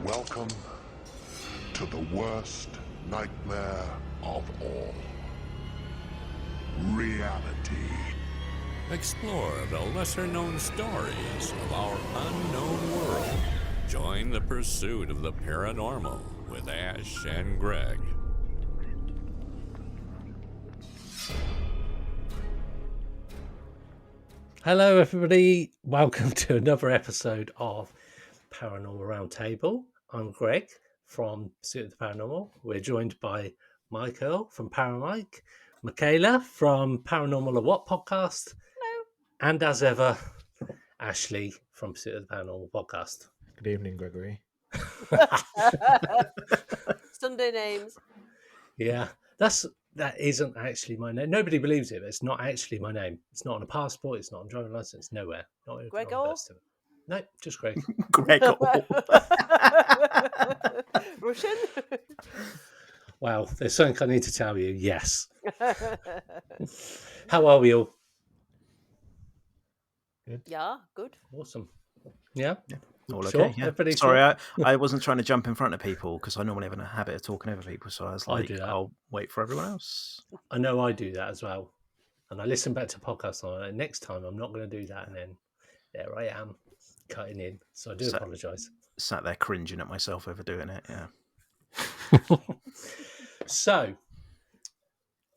Welcome to the worst nightmare of all. Reality. Explore the lesser-known stories of our unknown world. Join the pursuit of the paranormal with Ash and Greg. Hello, everybody. Welcome to another episode of Paranormal Roundtable. I'm Greg from Pursuit of the Paranormal. We're joined by Michaela from Paramike, Michaela from Paranormal or What podcast, Hello. and as ever, Ashley from Pursuit of the Paranormal podcast. Good evening, Gregory. Sunday names. Yeah, that isn't actually my name. Nobody believes it, but it's not actually my name. It's not on a passport. It's not on a driving license. Nowhere. Not even on Gregor? a birth certificate. No, just Greg. Gregor. Russian? Wow, there's something I need to tell you. Yes. How are we all? Good. Yeah, good. Awesome. Yeah. All Sure, okay. Yeah. everybody Sorry, sure? I wasn't trying to jump in front of people because I normally have a habit of talking over people. So I was I like, do that. I'll wait for everyone else. I know I do that as well. And I listen back to podcasts on it. Next time I'm not going to do that. And then there I am cutting in. So I do apologise. Sat there cringing at myself over doing it. Yeah. So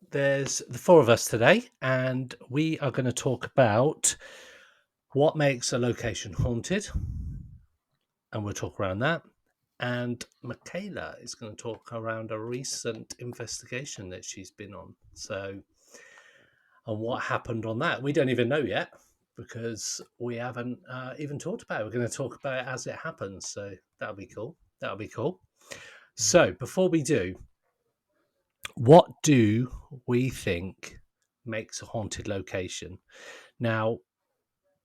there's the four of us today, and we are going to talk about what makes a location haunted. And we'll talk around that. And Michaela is going to talk around a recent investigation that she's been on. So, and what happened on that. We don't even know yet because we haven't even talked about it. We're going to talk about it as it happens. So that'll be cool. That'll be cool. So before we do, what do we think makes a haunted location? Now,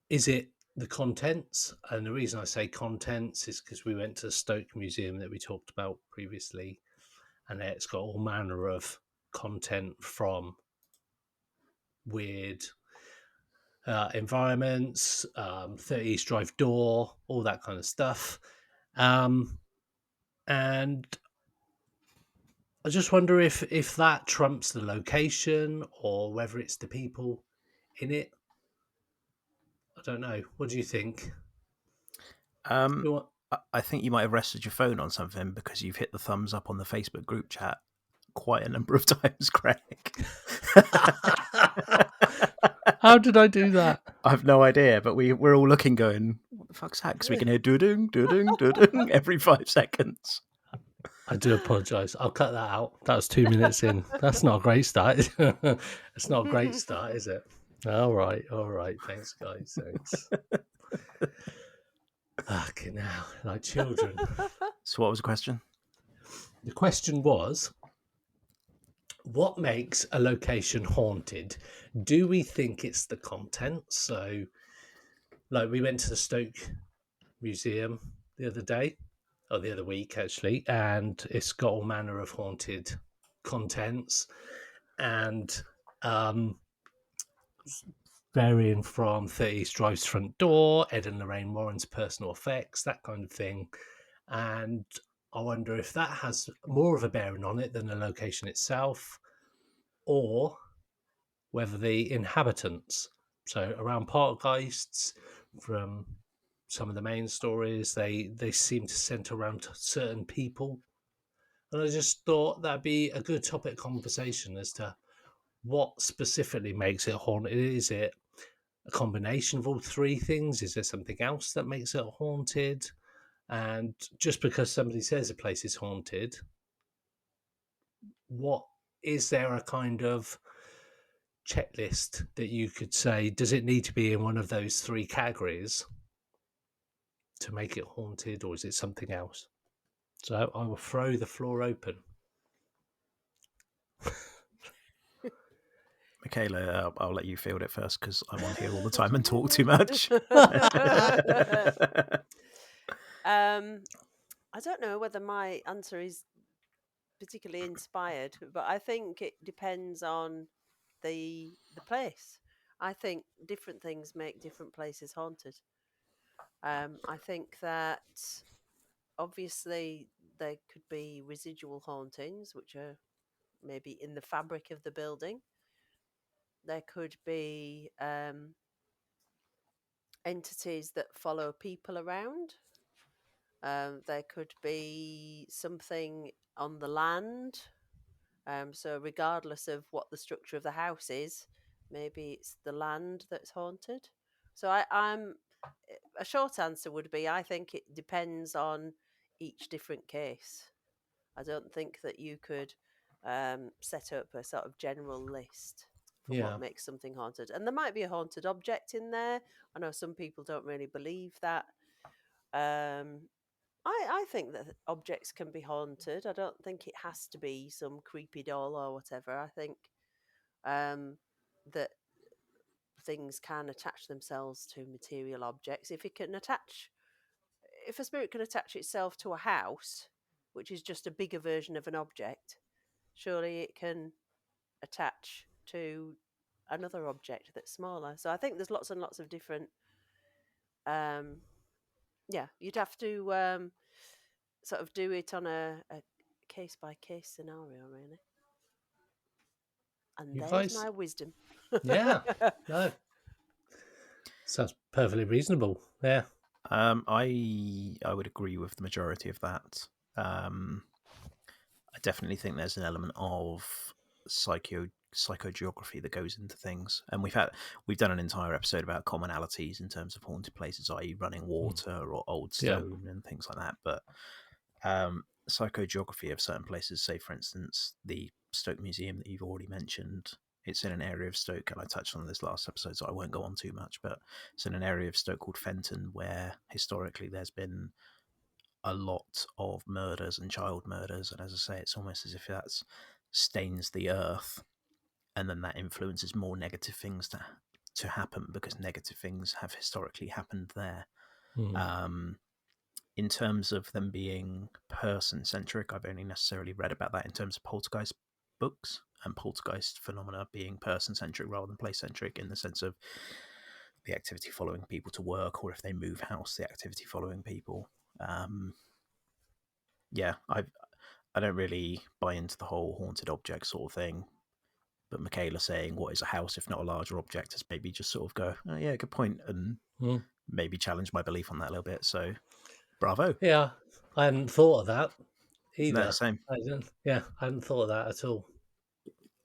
is it the contents? And the reason I say contents is because we went to the Stoke Museum that we talked about previously, and it's got all manner of content from weird environments, 30 East Drive door, all that kind of stuff. And I just wonder if that trumps the location or whether it's the people in it. I don't know. What do you think? I think you might have rested your phone on something because you've hit the thumbs up on the Facebook group chat quite a number of times, Greg. How did I do that? I have no idea, but we're all looking going, what the fuck's that? Because we can hear doo-ding, doo-ding, doo-ding every 5 seconds. I do apologise. I'll cut that out. That was 2 minutes in. That's not a great start. It's not a great start, is it? All right. Thanks, guys. Thanks. Okay, now, like children. So what was the question? The question was, what makes a location haunted? Do we think it's the content? So, like, we went to the Stoke Museum the other week, actually, and it's got all manner of haunted contents, and varying from 30 East Drive's front door, Ed and Lorraine Warren's personal effects, that kind of thing. And I wonder if that has more of a bearing on it than the location itself, or whether the inhabitants. So around Parkgeists, from some of the main stories, they seem to centre around certain people. And I just thought that'd be a good topic of conversation as to what specifically makes it haunted. Is it a combination of all three things? Is there something else that makes it haunted? And just because somebody says a place is haunted, what is there a kind of checklist that you could say, does it need to be in one of those three categories to make it haunted, or is it something else? So I will throw the floor open. Michaela, I'll let you field it first because I'm on here all the time and talk too much. I don't know whether my answer is particularly inspired, but I think it depends on the place. I think different things make different places haunted. I think that obviously there could be residual hauntings, which are maybe in the fabric of the building. There could be entities that follow people around. There could be something on the land. So regardless of what the structure of the house is, maybe it's the land that's haunted. So I'm a short answer would be I think it depends on each different case. I don't think that you could set up a sort of general list for Yeah. what makes something haunted. And there might be a haunted object in there. I know some people don't really believe that. I think that objects can be haunted. I don't think it has to be some creepy doll or whatever. I think that things can attach themselves to material objects. If a spirit can attach itself to a house, which is just a bigger version of an object, surely it can attach to another object that's smaller. So I think there's lots and lots of different. You'd have to sort of do it on a case by case scenario, really. And You there's guys, my wisdom. yeah, no, sounds perfectly reasonable. Yeah, I would agree with the majority of that. I definitely think there's an element of psychogeography that goes into things, and we've done an entire episode about commonalities in terms of haunted places, i.e., running water or old stone and things like that. But psychogeography of certain places, say for instance the Stoke Museum that you've already mentioned, it's in an area of Stoke, and I touched on this last episode, so I won't go on too much, but it's in an area of Stoke called Fenton, where historically there's been a lot of murders and child murders, and as I say, it's almost as if that stains the earth, and then that influences more negative things to happen, because negative things have historically happened there. In terms of them being person-centric, I've only necessarily read about that in terms of poltergeist books, and poltergeist phenomena being person-centric rather than place-centric, in the sense of the activity following people to work, or if they move house, the activity following people. I don't really buy into the whole haunted object sort of thing. But Michaela saying, what is a house if not a larger object, has maybe just sort of go, oh, yeah, good point, and maybe challenge my belief on that a little bit. So, bravo. Yeah, I hadn't thought of that either. No, same. I hadn't thought of that at all.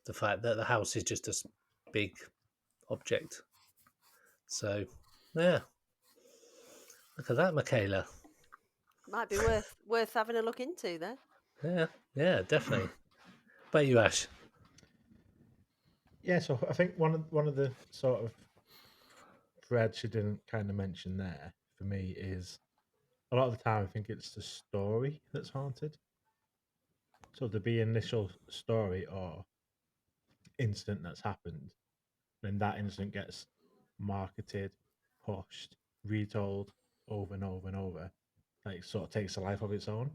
The fact that the house is just a big object. So, yeah. Look at that, Michaela. Might be worth having a look into there. Yeah, definitely. But you, Ash? Yeah, so I think one of the sort of threads you didn't kind of mention there for me is a lot of the time I think it's the story that's haunted. So there'd be initial story or incident that's happened, then that incident gets marketed, pushed, retold over and over and over. Like sort of takes a life of its own.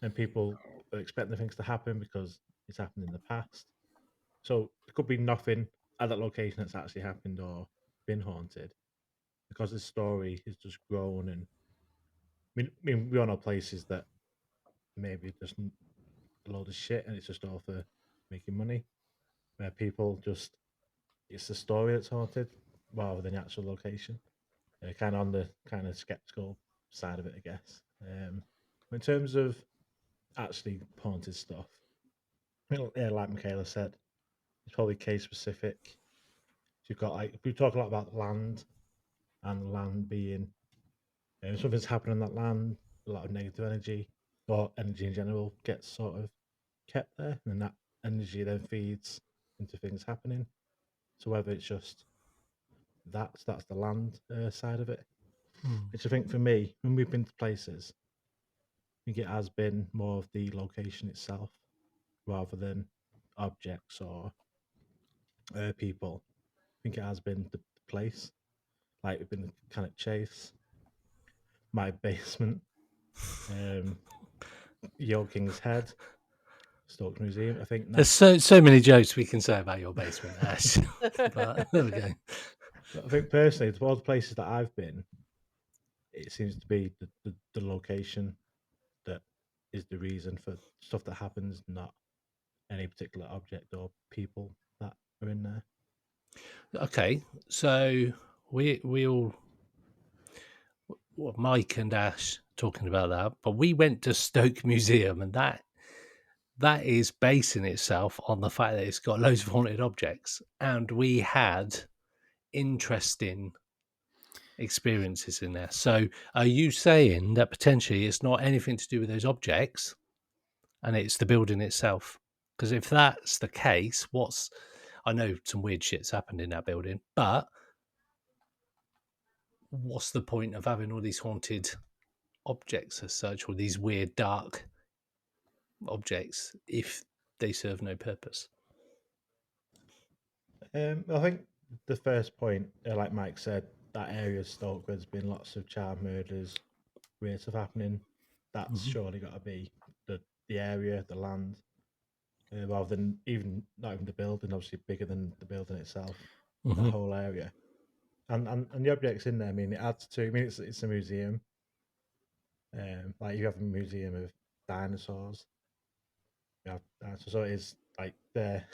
And people are expecting things to happen because it's happened in the past. So it could be nothing at that location that's actually happened or been haunted, because the story has just grown. And I mean, we all know places that maybe just a load of shit and it's just all for making money, where people just, it's the story that's haunted rather than the actual location. Kind of on the kind of skeptical side of it, I guess. In terms of actually haunted stuff, yeah, like Michaela said, it's probably case specific. So you've got, like, we talk a lot about land, and land being, something's happening on that land, a lot of negative energy or energy in general gets sort of kept there, and that energy then feeds into things happening. So whether it's just that's the land side of it, which I think for me, when we've been to places, I think it has been more of the location itself rather than objects or people. I think it has been the place. Like we've been kind of Chase, my basement, Yo King's Head, Stoke Museum. I think There's that's, so many jokes we can say about your basement, Ash. But there we go. I think personally, of all the places that I've been, it seems to be the location is the reason for stuff that happens, not any particular object or people that are in there. Okay, so we all, well, Mike and Ash talking about that, but we went to Stoke Museum, and that is basing itself on the fact that it's got loads of haunted objects, and we had interesting experiences in there. So, are you saying that potentially it's not anything to do with those objects, and it's the building itself? Because if that's the case, I know some weird shit's happened in that building, but what's the point of having all these haunted objects as such, or these weird dark objects, if they serve no purpose? I think the first point, like Mike said, that area of Stoke where there's been lots of child murders, weird stuff happening. That's Mhm. surely got to be the area, the land, rather than not even the building. Obviously, bigger than the building itself, the Mhm. whole area, and the objects in there. I mean, it adds to. I mean, it's a museum. Like you have a museum of dinosaurs. Yeah, so it is like their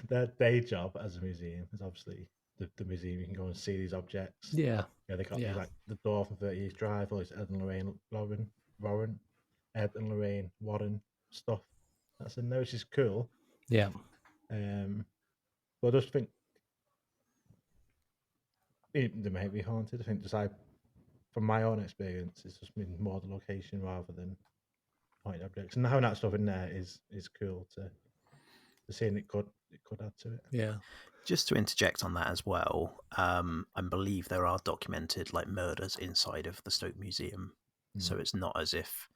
their day job as a museum is obviously the museum. You can go and see these objects. Yeah. Yeah, they got these Yeah. like the door from 30 Years Drive, all this Ed and Lorraine, Ed and Lorraine Warren stuff. That's in there, which is cool. Yeah. But I just think they may be haunted. I think from my own experience, it's just been more the location rather than haunted objects. And having that stuff in there is cool to see, and it could add to it. Yeah. Just to interject on that as well, I believe there are documented like murders inside of the Stoke Museum, so it's not as if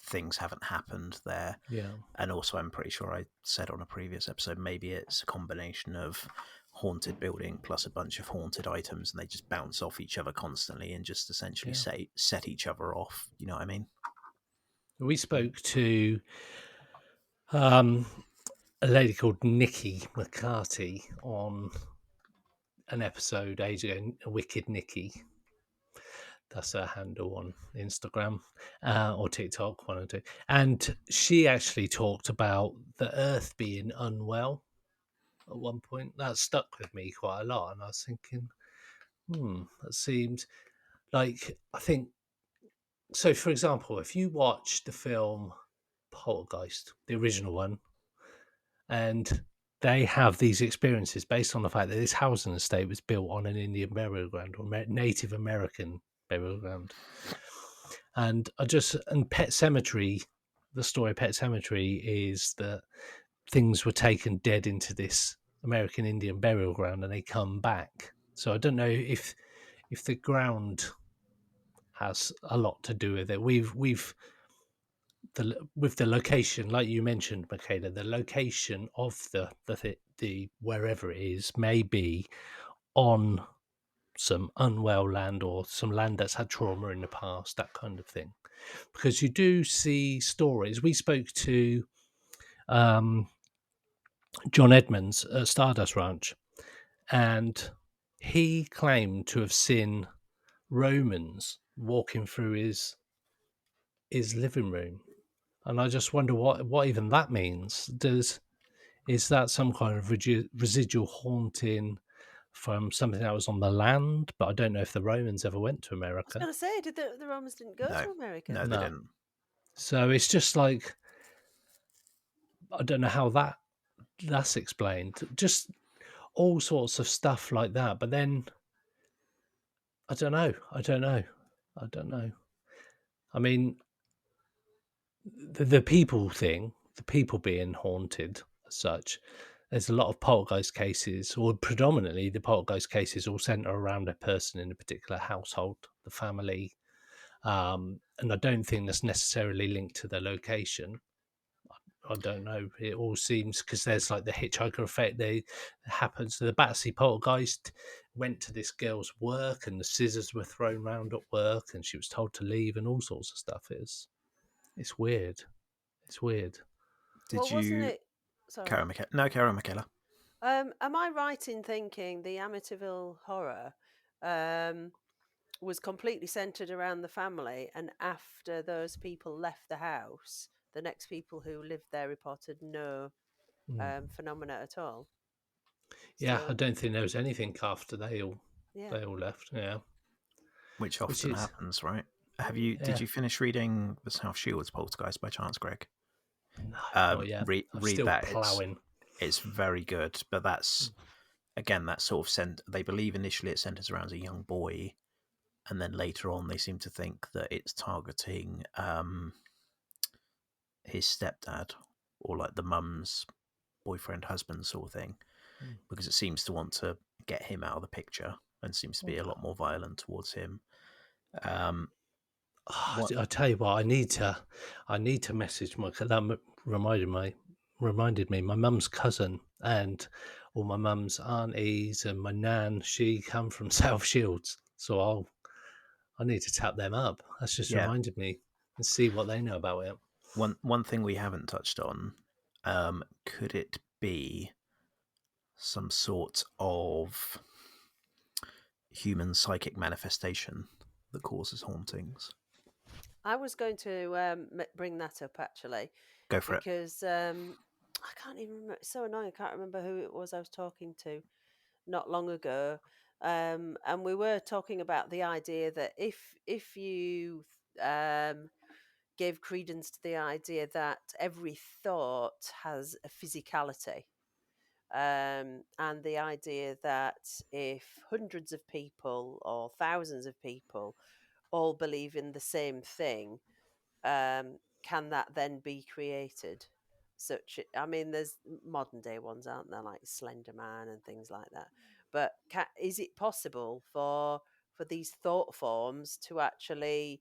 things haven't happened there. Yeah. And also, I'm pretty sure I said on a previous episode, maybe it's a combination of haunted building plus a bunch of haunted items, and they just bounce off each other constantly and just essentially set each other off. You know what I mean? We spoke to a lady called Nikki McCarty on an episode age ago, Wicked Nikki. That's her handle on Instagram or TikTok, one or two. And she actually talked about the Earth being unwell at one point. That stuck with me quite a lot. And I was thinking, that seems like, I think, so for example, if you watch the film Poltergeist, the original one, and they have these experiences based on the fact that this housing estate was built on an Indian burial ground or Native American burial ground. And Pet Cemetery, the story of Pet Cemetery is that things were taken dead into this American Indian burial ground and they come back. So I don't know if the ground has a lot to do with it. With the location, like you mentioned, Michaela, the location of the wherever it is may be on some unwell land or some land that's had trauma in the past, that kind of thing. Because you do see stories. We spoke to John Edmonds at Stardust Ranch, and he claimed to have seen Romans walking through his living room, and I just wonder what even that means. Is that some kind of residual haunting from something that was on the land? But I don't know if the Romans ever went to I was America. going to say, did the Romans didn't go to America? No, they didn't. So it's just like, I don't know how that's explained. Just all sorts of stuff like that. But then I don't know. I mean, the people thing, the people being haunted as such, there's a lot of poltergeist cases, or predominantly the poltergeist cases all centre around a person in a particular household, the family. And I don't think that's necessarily linked to the location. I don't know. It all seems, because there's like the hitchhiker effect. Happens. The Batsy poltergeist went to this girl's work, and the scissors were thrown around at work, and she was told to leave, and all sorts of stuff. It's weird. It's weird. Did Well, wasn't you? it? Sorry. Carol Michaela. No, Carol Michaela. Am I right in thinking the Amityville Horror was completely centered around the family, and after those people left the house, the next people who lived there reported no phenomena at all. Yeah, I So don't think there was anything after yeah, they all left. Yeah, which which often is happens, right? Did yeah. you finish reading The South Shields Poltergeist by chance, Greg? No, not yet. I'm Read still that. ploughing. It's very good, but that's again that sort of they believe initially it centers around a young boy, and then later on they seem to think that it's targeting his stepdad or like the mum's boyfriend husband sort of thing, because it seems to want to get him out of the picture and seems to be a lot more violent towards him. What? I tell you what, I need to message my. That reminded me, my mum's cousin and all my mum's aunties and my nan. She come from South Shields, so I need to tap them up. That's just Yeah. reminded me and see what they know about it. One thing we haven't touched on, could it be some sort of human psychic manifestation that causes hauntings? I was going to bring that up actually, Go for it. because I can't even remember. It's so annoying. I can't remember who it was I was talking to not long ago, and we were talking about the idea that if you gave credence to the idea that every thought has a physicality, and the idea that if hundreds of people or thousands of people all believe in the same thing, can that then be created? I mean, there's modern day ones, aren't there, like Slender Man and things like that. But is it possible for these thought forms to actually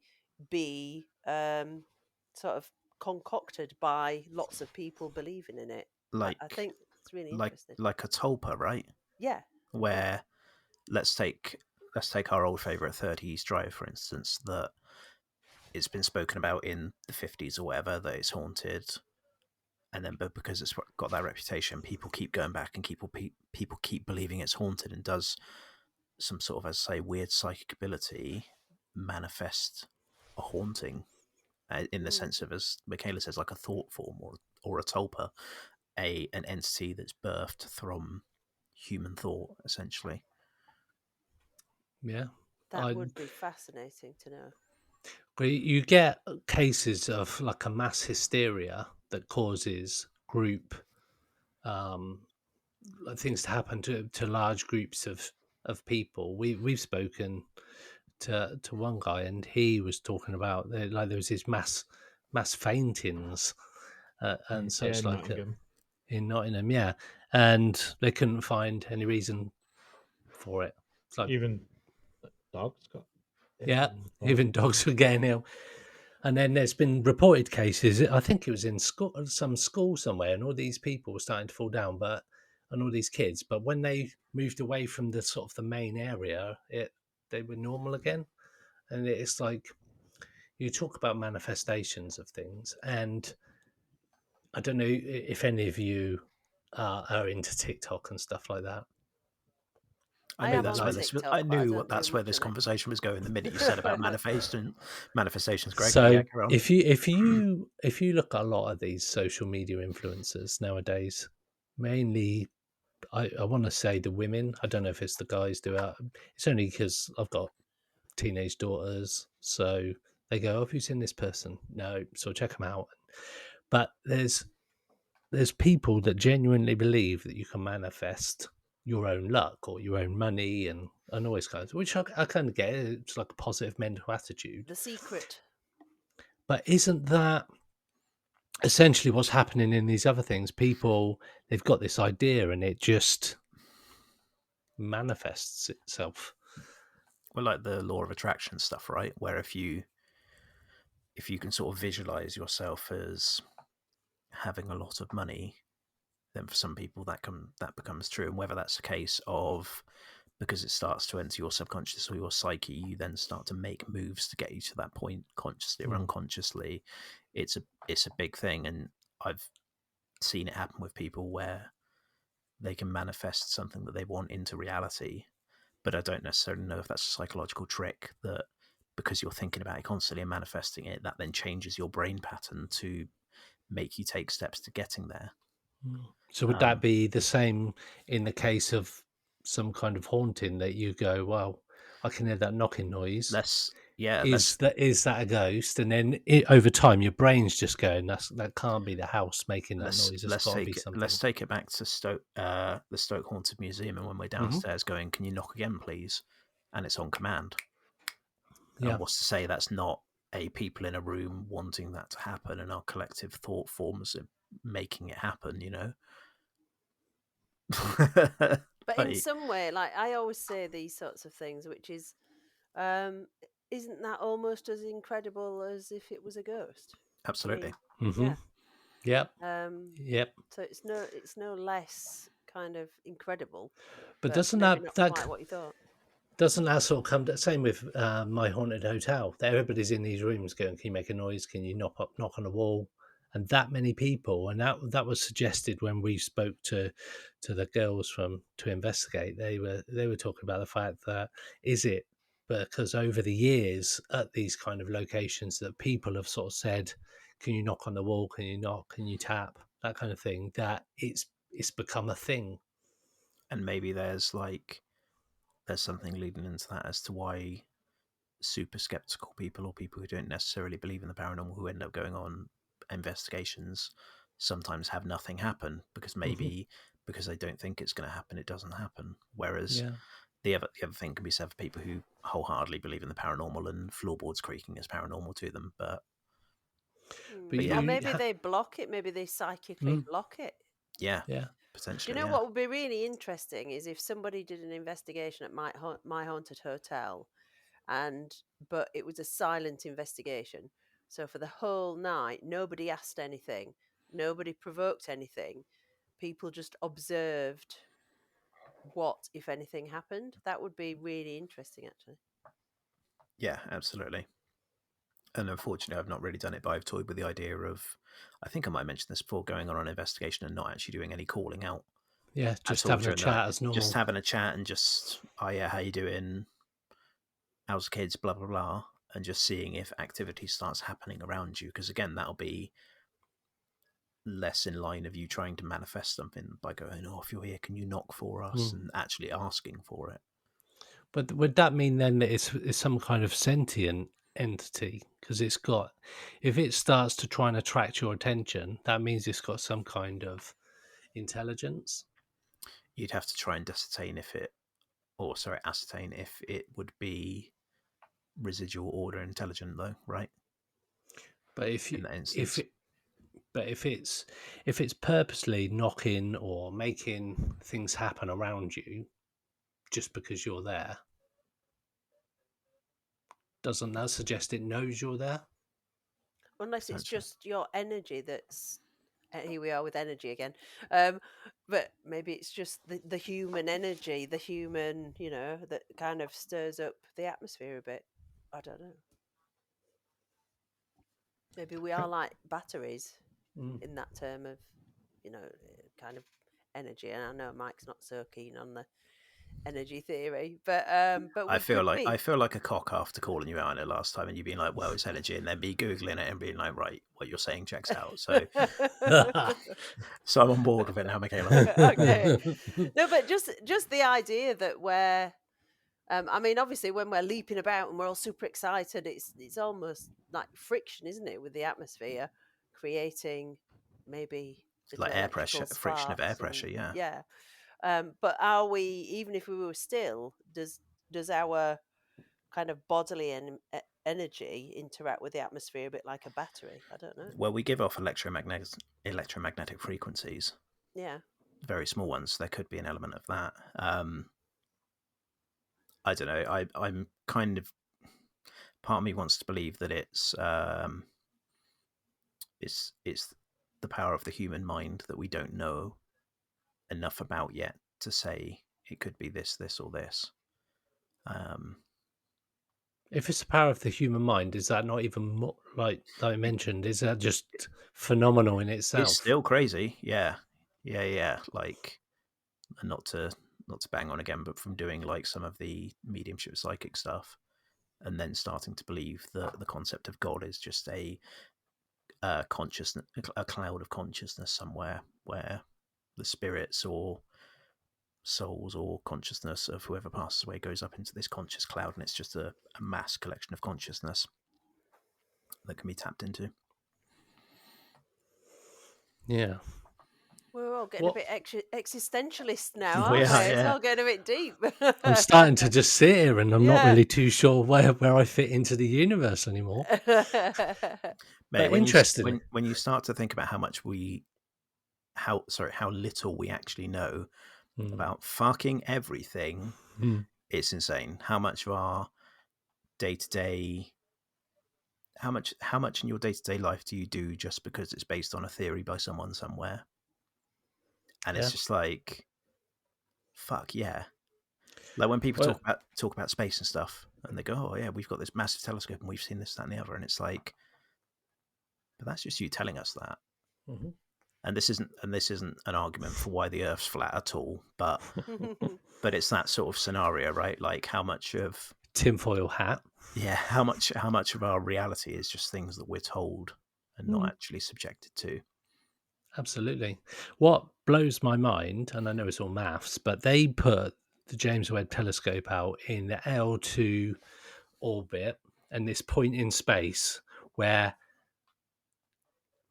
be sort of concocted by lots of people believing in it? I Like think it's really interesting. like a tulpa, right? Yeah, yeah. Where let's take our old favorite 30 East Drive, for instance, that it's been spoken about in the 50s or whatever that it's haunted, and then but because it's got that reputation, people keep going back and people keep believing it's haunted, and does some sort of, as I say, weird psychic ability manifest a haunting, in the Mm. sense of, as Michaela says, like a thought form or a tulpa, an entity that's birthed from human thought, essentially. Yeah, That I would be fascinating to know. you get cases of like a mass hysteria that causes group um, things to happen to large groups of people. We've spoken to one guy, and he was talking about like there was these mass faintings and Yeah, such like Nottingham. in Nottingham, yeah, and they couldn't find any reason for it. It's like, Even dogs got ill yeah, and even all. dogs were getting ill. And then there's been reported cases. I think it was in school, some school somewhere, and all these people were starting to fall down, and all these kids. But when they moved away from the sort of the main area, they were normal again. And it's like you talk about manifestations of things, and I don't know if any of you are into TikTok and stuff like that. I I knew am But that's on where like, this. TikTok, I but I knew don't do that's where much this on it. conversation was going. The minute you said about manifestations, Greg. But yeah, so carry on. if you look at a lot of these social media influencers nowadays, mainly I want to say the women. I don't know if it's the guys do it. It's only because I've got teenage daughters, so they go, "Oh, have you seen this person?" No, so check them out. But there's people that genuinely believe that you can manifest your own luck or your own money and all these kinds, which I kind of get. It's like a positive mental attitude. The Secret. But isn't that essentially what's happening in these other things? People, they've got this idea and it just manifests itself. Well, like the law of attraction stuff, right? Where if you can sort of visualize yourself as having a lot of money, then for some people that becomes true. And whether that's a case of because it starts to enter your subconscious or your psyche, you then start to make moves to get you to that point, consciously or unconsciously. It's a big thing, and I've seen it happen with people where they can manifest something that they want into reality, but I don't necessarily know if that's a psychological trick that because you're thinking about it constantly and manifesting it, that then changes your brain pattern to make you take steps to getting there. So would that be the same in the case of some kind of haunting that you go, well, I can hear that knocking noise. Let's Is that a ghost? And then over time, your brain's just going, that can't be the house making that noise. It's got to be something. let's take it back to Stoke, the Stoke Haunted Museum, and when we're downstairs going, "Can you knock again, please?" and it's on command. Yeah. And what's to say that's not a people in a room wanting that to happen, and our collective thought forms of making it happen, you know? But in some way, like I always say these sorts of things, which is, isn't that almost as incredible as if it was a ghost? Absolutely. Yeah. Yep. Yep. So it's no less kind of incredible. But doesn't maybe that not quite what you thought? Doesn't that sort of come to same with My Haunted Hotel? Everybody's in these rooms going, "Can you make a noise? Can you knock on a wall?" And that many people, and that was suggested when we spoke to the girls to investigate. They were talking about the fact that is it because over the years at these kind of locations that people have sort of said, "Can you knock on the wall? Can you knock? Can you tap?" That kind of thing. That it's become a thing. And maybe there's something leading into that as to why super skeptical people or people who don't necessarily believe in the paranormal who end up going on investigations sometimes have nothing happen because maybe because they don't think it's going to happen, it doesn't happen. Whereas the other thing can be said for people who wholeheartedly believe in the paranormal and floorboards creaking is paranormal to them. But or maybe they block it. Maybe they psychically block it. Yeah. Do Potentially. you know what would be really interesting is if somebody did an investigation at My Haunted Hotel, but it was a silent investigation. So for the whole night, nobody asked anything, nobody provoked anything. People just observed what, if anything, happened. That would be really interesting, actually. Yeah, absolutely. And unfortunately, I've not really done it, but I've toyed with the idea of, I think I might mention this before, going on an investigation and not actually doing any calling out. Yeah, just having a chat as normal. Just having a chat and just, oh yeah, how you doing? How's the kids? Blah, blah, blah. And just seeing if activity starts happening around you. Because again, that'll be less in line of you trying to manifest something by going, oh, if you're here, can you knock for us? And actually asking for it. But would that mean then that it's some kind of sentient entity? Because it's got, if it starts to try and attract your attention, that means it's got some kind of intelligence. You'd have to try and ascertain if it would be residual order intelligent, though, right? But if it's purposely knocking or making things happen around you just because you're there, doesn't that suggest it knows you're there? Unless it's just your energy that's... here we are with energy again. But maybe it's just the human energy, the human, that kind of stirs up the atmosphere a bit. I don't know. Maybe we are like batteries in that term of, kind of energy. And I know Mike's not so keen on the energy theory, but I feel like a cock after calling you out on it last time, and you being like, "Well, it's energy," and then me googling it and being like, "Right, what you're saying checks out." So, so I'm on board with it now, Michaela. Okay. No, but just the idea that I mean, obviously, when we're leaping about and we're all super excited, it's almost like friction, isn't it, with the atmosphere, creating maybe like air pressure, friction of air pressure. Yeah. But are we, even if we were still, does our kind of bodily energy interact with the atmosphere a bit like a battery? I don't know. Well, we give off electromagnetic frequencies. Yeah. Very small ones. There could be an element of that. I don't know. I'm kind of, part of me wants to believe that it's the power of the human mind that we don't know enough about yet to say it could be this, or this. If it's the power of the human mind, is that not even more, like I mentioned? Is that just phenomenal in itself? It's still crazy, yeah. Like, not to not to bang on again, but from doing like some of the mediumship psychic stuff, and then starting to believe that the concept of God is just a consciousness, a cloud of consciousness somewhere where the spirits or souls or consciousness of whoever passes away goes up into this conscious cloud, and it's just a mass collection of consciousness that can be tapped into. Yeah. We're all getting What a bit existentialist now, We aren't we? are, It's yeah. all getting a bit deep. I'm starting to just sit here, and I'm not Yeah. really too sure where I fit into the universe anymore. Mate, But when interestingly, when you start to think about how little we actually know about fucking everything, it's insane. How much of our day-to-day, how much in your day-to-day life do you do just because it's based on a theory by someone somewhere? And Yeah. it's just like, fuck yeah. Like when people Well- talk about space and stuff, and they go, "Oh yeah, we've got this massive telescope and we've seen this, that, and the other," and it's like, but that's just you telling us that. Mm-hmm. And this isn't an argument for why the Earth's flat at all, but it's that sort of scenario, right? Like how much of tinfoil hat. how much of our reality is just things that we're told and not actually subjected to. Absolutely. What blows my mind, and I know it's all maths, but they put the James Webb Telescope out in the L2 orbit and this point in space where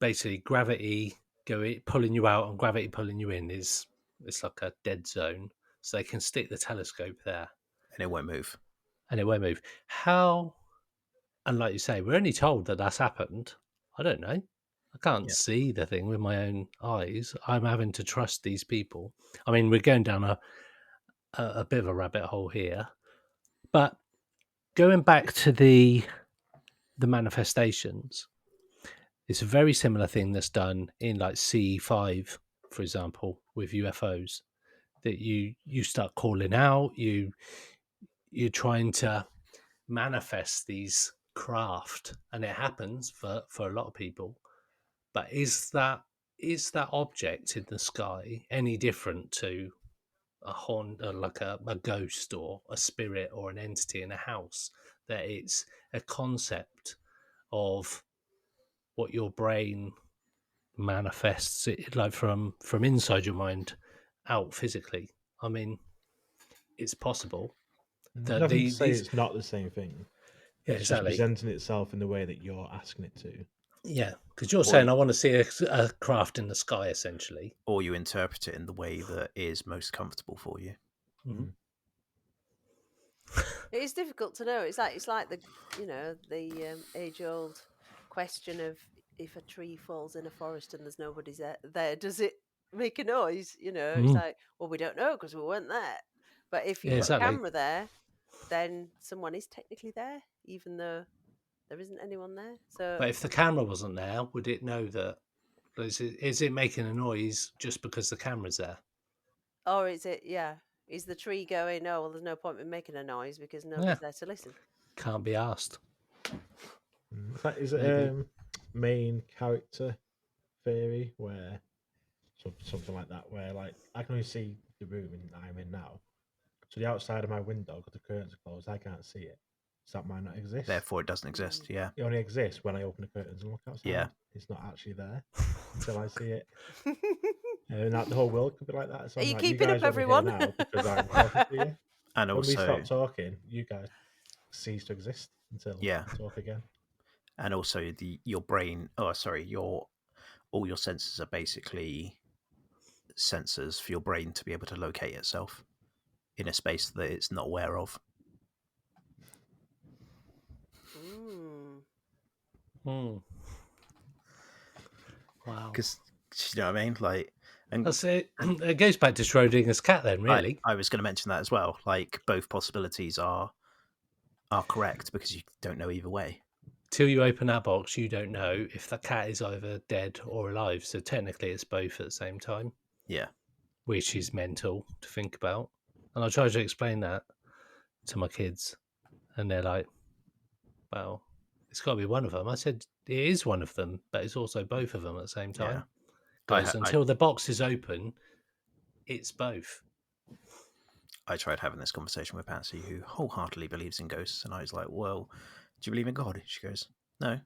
basically gravity pulling you out and gravity pulling you in it's like a dead zone. So they can stick the telescope there And it won't move. and it won't move. How, and like you say, we're only told that that's happened. I don't know. I can't see the thing with my own eyes. I'm having to trust these people. I mean, we're going down a bit of a rabbit hole here, but going back to the manifestations, it's a very similar thing that's done in like C5, for example, with UFOs. That you start calling out, you're trying to manifest these craft, and it happens for a lot of people. But is that object in the sky any different to a haunt, like a ghost or a spirit or an entity in a house? That it's a concept of what your brain manifests it like from inside your mind out physically. I mean, it's possible that Nothing to say these it's not the same thing. yeah, It's just exactly. presenting itself in the way that you're asking it to. Yeah, because you're saying I want to see a craft in the sky, essentially. Or you interpret it in the way that is most comfortable for you. Mm-hmm. It is difficult to know. It's like the age old question of if a tree falls in a forest and there's nobody there, does it make a noise? It's like, well, we don't know because we weren't there. But if you Yeah, put a exactly. camera there, then someone is technically there, even though there isn't anyone there. So, But if the camera wasn't there, would it know that? Is it making a noise just because the camera's there? or is it? Yeah, is the tree going? Oh, well, there's no point in making a noise because nobody's Yeah. there to listen. Can't be asked. Is it main character theory where something like that, where like I can only see the room I'm in now, so the outside of my window, because the curtains are closed, I can't see it. So that might not exist. Therefore, it doesn't exist. Yeah. It only exists when I open the curtains and look outside. Yeah. It's not actually there until I see it. And that the whole world could be like that. So Are I'm you like, keeping you up, guys over here everyone? now because I'm talking to you. And When we also, stop talking, you guys cease to exist until we talk again. and also your brain. Oh, sorry, all your senses are basically sensors for your brain to be able to locate itself in a space that it's not aware of. Wow. Because you know what I mean, like, and That's it. It goes back to Schrodinger's cat, then. Really, I was going to mention that as well. Like, both possibilities are correct because you don't know either way. till you open that box, you don't know if the cat is either dead or alive. So technically, it's both at the same time. Yeah. Which is mental to think about. And I try to explain that to my kids, and they're like, well, it's got to be one of them. I said, it is one of them, but it's also both of them at the same time. Yeah. Because until the box is open, it's both. I tried having this conversation with Patsy, who wholeheartedly believes in ghosts, and I was like, "Well, do you believe in God?" She goes, "No."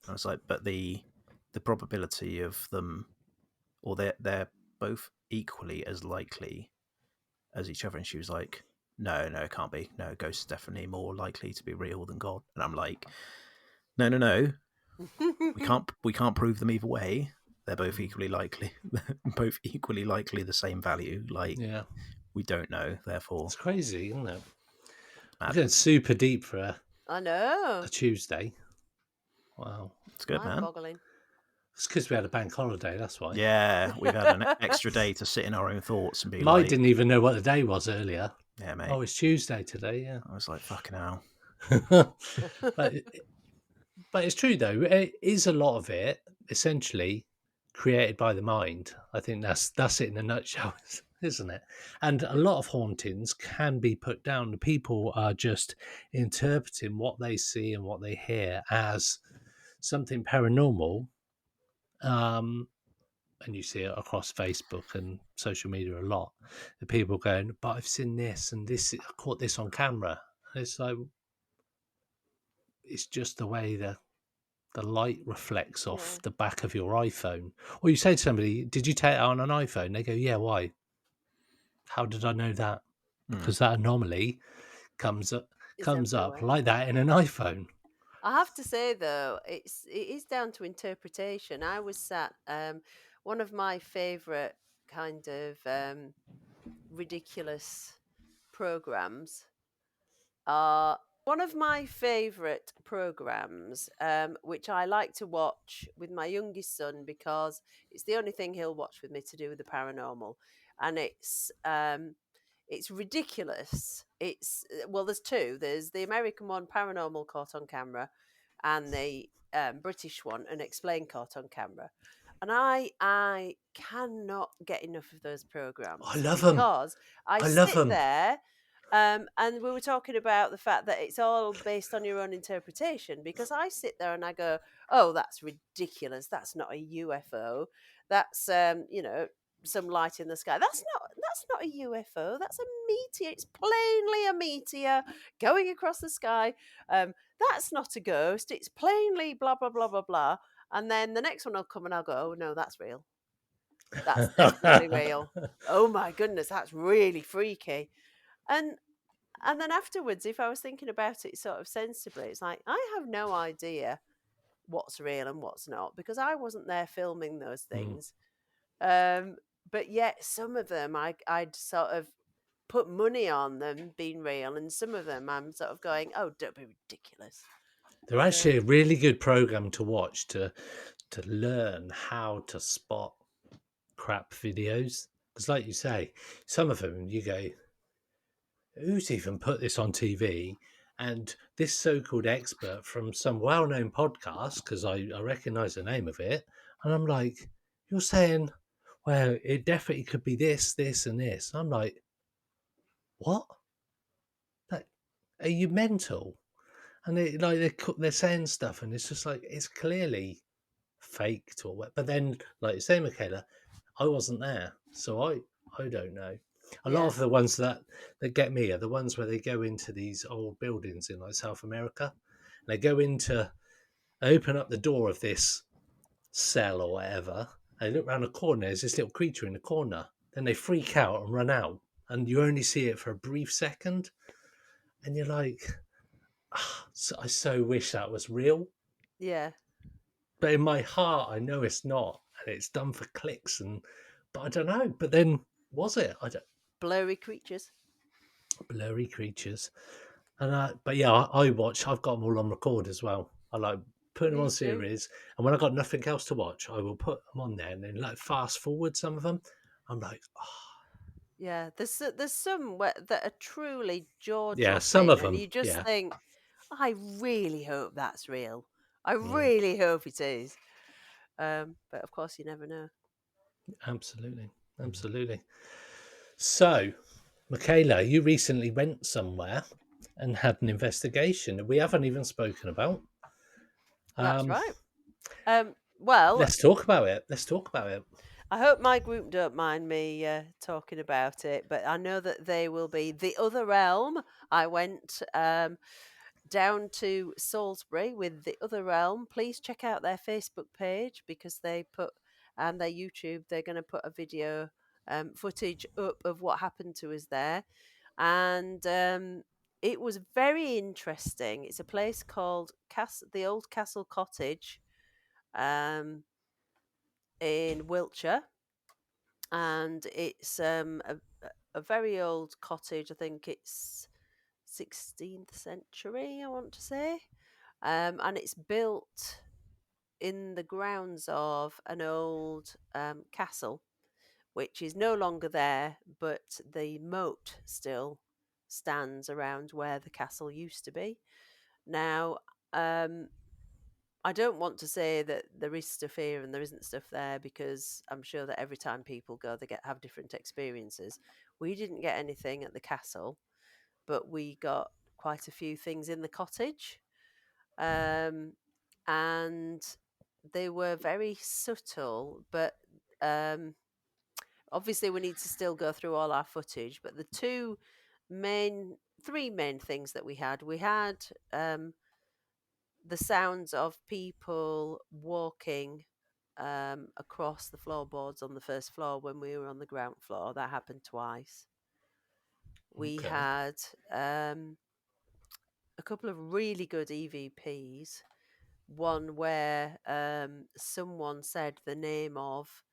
I was like, "But the probability of them, or they're both equally as likely as each other." And she was like, "No, it can't be. No, ghosts are definitely more likely to be real than God." And I'm like, "No. We can't prove them either way. They're both equally likely. Both equally likely the same value. Like, Yeah, we don't know. Therefore, it's crazy, isn't it? We're mad. getting super deep for I know. a Tuesday. Wow. It's good, man. Mind-boggling. It's because we had a bank holiday, that's why. Yeah, we've had an extra day to sit in our own thoughts and be Mike like, didn't even know what the day was earlier. "Yeah, mate." Oh, it's Tuesday today, yeah. I was like, "Fucking hell." but but it's true though. It is a lot of it essentially created by the mind. I think that's it in a nutshell, isn't it? And a lot of hauntings can be put down. The people are just interpreting what they see and what they hear as something paranormal. And you see it across Facebook and social media a lot. The people going, "But I've seen this and this. I caught this on camera." And it's like it's just the way the light reflects off Yeah. the back of your iPhone. Or you say to somebody, "Did you take it on an iPhone?" They go, "Yeah, why?" How did I know that? Because that anomaly comes up It's everywhere. like that in an iPhone. I have to say though, it is down to interpretation. I was sat one of my favourite kind of ridiculous programs are one of my favourite programs, which I like to watch with my youngest son because it's the only thing he'll watch with me to do with the paranormal, and it's ridiculous. It's well, there's two. There's the American one, Paranormal Caught on Camera, and the British one, An Explained Caught on Camera. And I cannot get enough of those I programs love them. because I I love sit them. there and we were talking about the fact that it's all based on your own interpretation because I sit there and I go, oh, that's ridiculous. That's not a UFO. That's, some light in the sky. That's not a UFO. That's a meteor. It's plainly a meteor going across the sky. That's not a ghost. It's plainly blah, blah, blah, blah, blah. And then the next one will come and I'll go, oh, no, that's real. That's definitely real. Oh, my goodness. That's really freaky. And and then afterwards, if I was thinking about it sort of sensibly, it's like I have no idea what's real and what's not because I wasn't there filming those things. Um, but yet some of them I'd sort of put money on them being real, and some of them I'm sort of going, oh, don't be ridiculous. They're actually a really good program to watch to learn how to spot crap videos. Because, like you say, some of them you go, "Who's even put this on TV?" And this so-called expert from some well-known podcast, because I recognise the name of it, and I'm like, "You're saying, well, it definitely could be this, this, and this." I'm like, "What? Like, are you mental?" And they're saying stuff, and it's just like it's clearly faked or what. But then, like you say, Michaela, I wasn't there, so I don't know. A lot Yeah. of the ones that get me are the ones where they go into these old buildings in like South America. And they go into, they open up the door of this cell or whatever. And they look around the corner. There's this little creature in the corner. Then they freak out and run out, and you only see it for a brief second. And you're like, I so wish that was real. Yeah. But in my heart, I know it's not, and it's done for clicks. But I don't know. But then, was it? I don't. Blurry creatures. Blurry creatures. And but yeah, I watch. I've got them all on record as well. I like putting them Me on too. series, and when I got nothing else to watch, I will put them on there and then like fast forward some of them. I'm like, oh, Yeah. There's some that are truly jaw yeah, some of dropping, and them, you just yeah, think, I really hope that's real. I mm, really hope it is. But of course, you never know. absolutely, absolutely. So, Michaela, you recently went somewhere and had an investigation that we haven't even spoken about. That's Um, right. Well, let's talk about it. Let's talk about it. I hope my group don't mind me talking about it, but I know that they will be. The Other Realm, I went down to Salisbury with The Other Realm. Please check out their Facebook page because they put, and their YouTube, they're going to put a video footage up of what happened to us there. And it was very interesting. It's a place called the Old Castle Cottage in Wiltshire. And it's a very old cottage. I think it's 16th century, I want to say. And it's built in the grounds of an old castle, which is no longer there, but the moat still stands around where the castle used to be. Now, I don't want to say that there is stuff here and there isn't stuff there, because I'm sure that every time people go, they have different experiences. We didn't get anything at the castle, but we got quite a few things in the cottage. And they were very subtle, but obviously we need to still go through all our footage. But the three main things that we had the sounds of people walking across the floorboards on the first floor when we were on the ground floor. That happened twice. We Okay. had a couple of really good EVPs. One where someone said the name of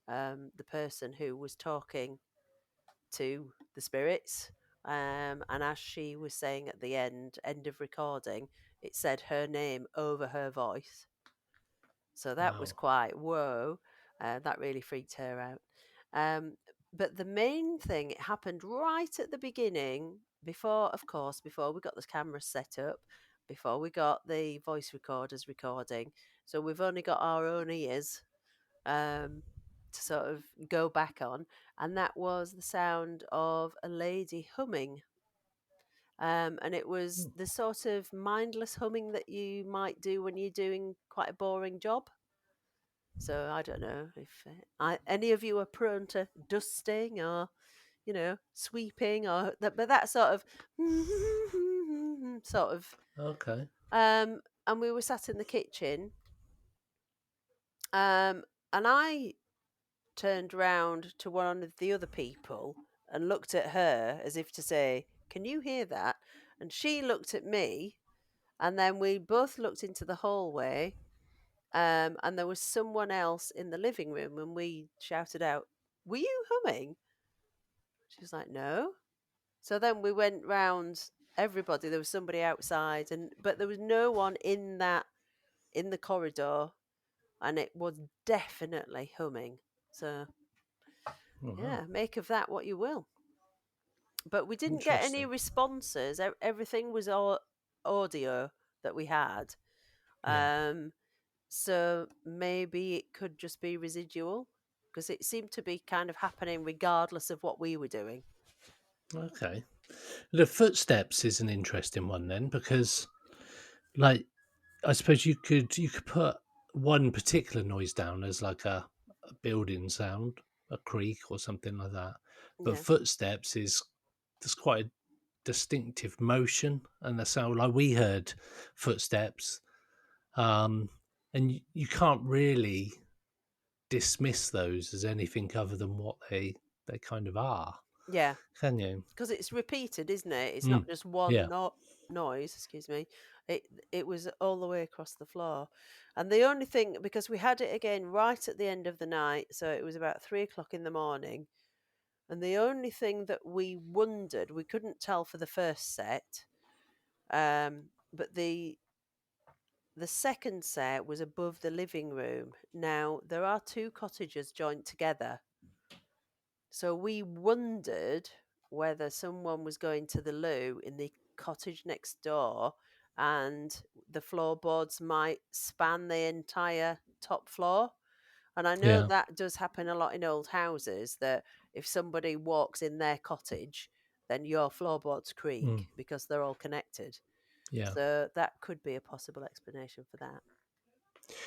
the person who was talking to the spirits. And as she was saying at the end of recording, it said her name over her voice. So that was Wow. quite whoa. That really freaked her out. But the main thing, it happened right at the beginning, before we got the cameras set up, before we got the voice recorders recording. So we've only got our own ears to sort of go back on. And that was the sound of a lady humming. And it was the sort of mindless humming that you might do when you're doing quite a boring job. So I don't know if any of you are prone to dusting or, sweeping or that, but that sort of sort of. Okay. And we were sat in the kitchen, and I turned round to one of the other people and looked at her as if to say, "Can you hear that?" And she looked at me, and then we both looked into the hallway. And there was someone else in the living room, and we shouted out, "Were you humming?" She was like, "No." So then we went round everybody. There was somebody outside, but there was no one in the corridor, and it was definitely humming. So Oh, wow. yeah, make of that what you will. But we didn't get any Interesting. responses. Everything was all audio that we had. Yeah. So maybe it could just be residual, because it seemed to be kind of happening regardless of what we were doing. Okay. The footsteps is an interesting one then, because, like, I suppose you could put one particular noise down as like a building sound, a creak or something like that. But Yeah. footsteps is there's quite a distinctive motion and the sound. Like we heard footsteps, and you can't really dismiss those as anything other than what they kind of are, Yeah. can you? Because it's repeated, isn't it? It's not just one Yeah. noise, excuse me. It was all the way across the floor. And the only thing, because we had it again right at the end of the night, so it was about 3 o'clock in the morning. And the only thing that we wondered, we couldn't tell for the first set, but the second set was above the living room. Now, there are two cottages joined together. So we wondered whether someone was going to the loo in the cottage next door, and the floorboards might span the entire top floor. And I know Yeah. that does happen a lot in old houses, that if somebody walks in their cottage, then your floorboards Mm, creak because they're all connected. yeah. So that could be a possible explanation for that.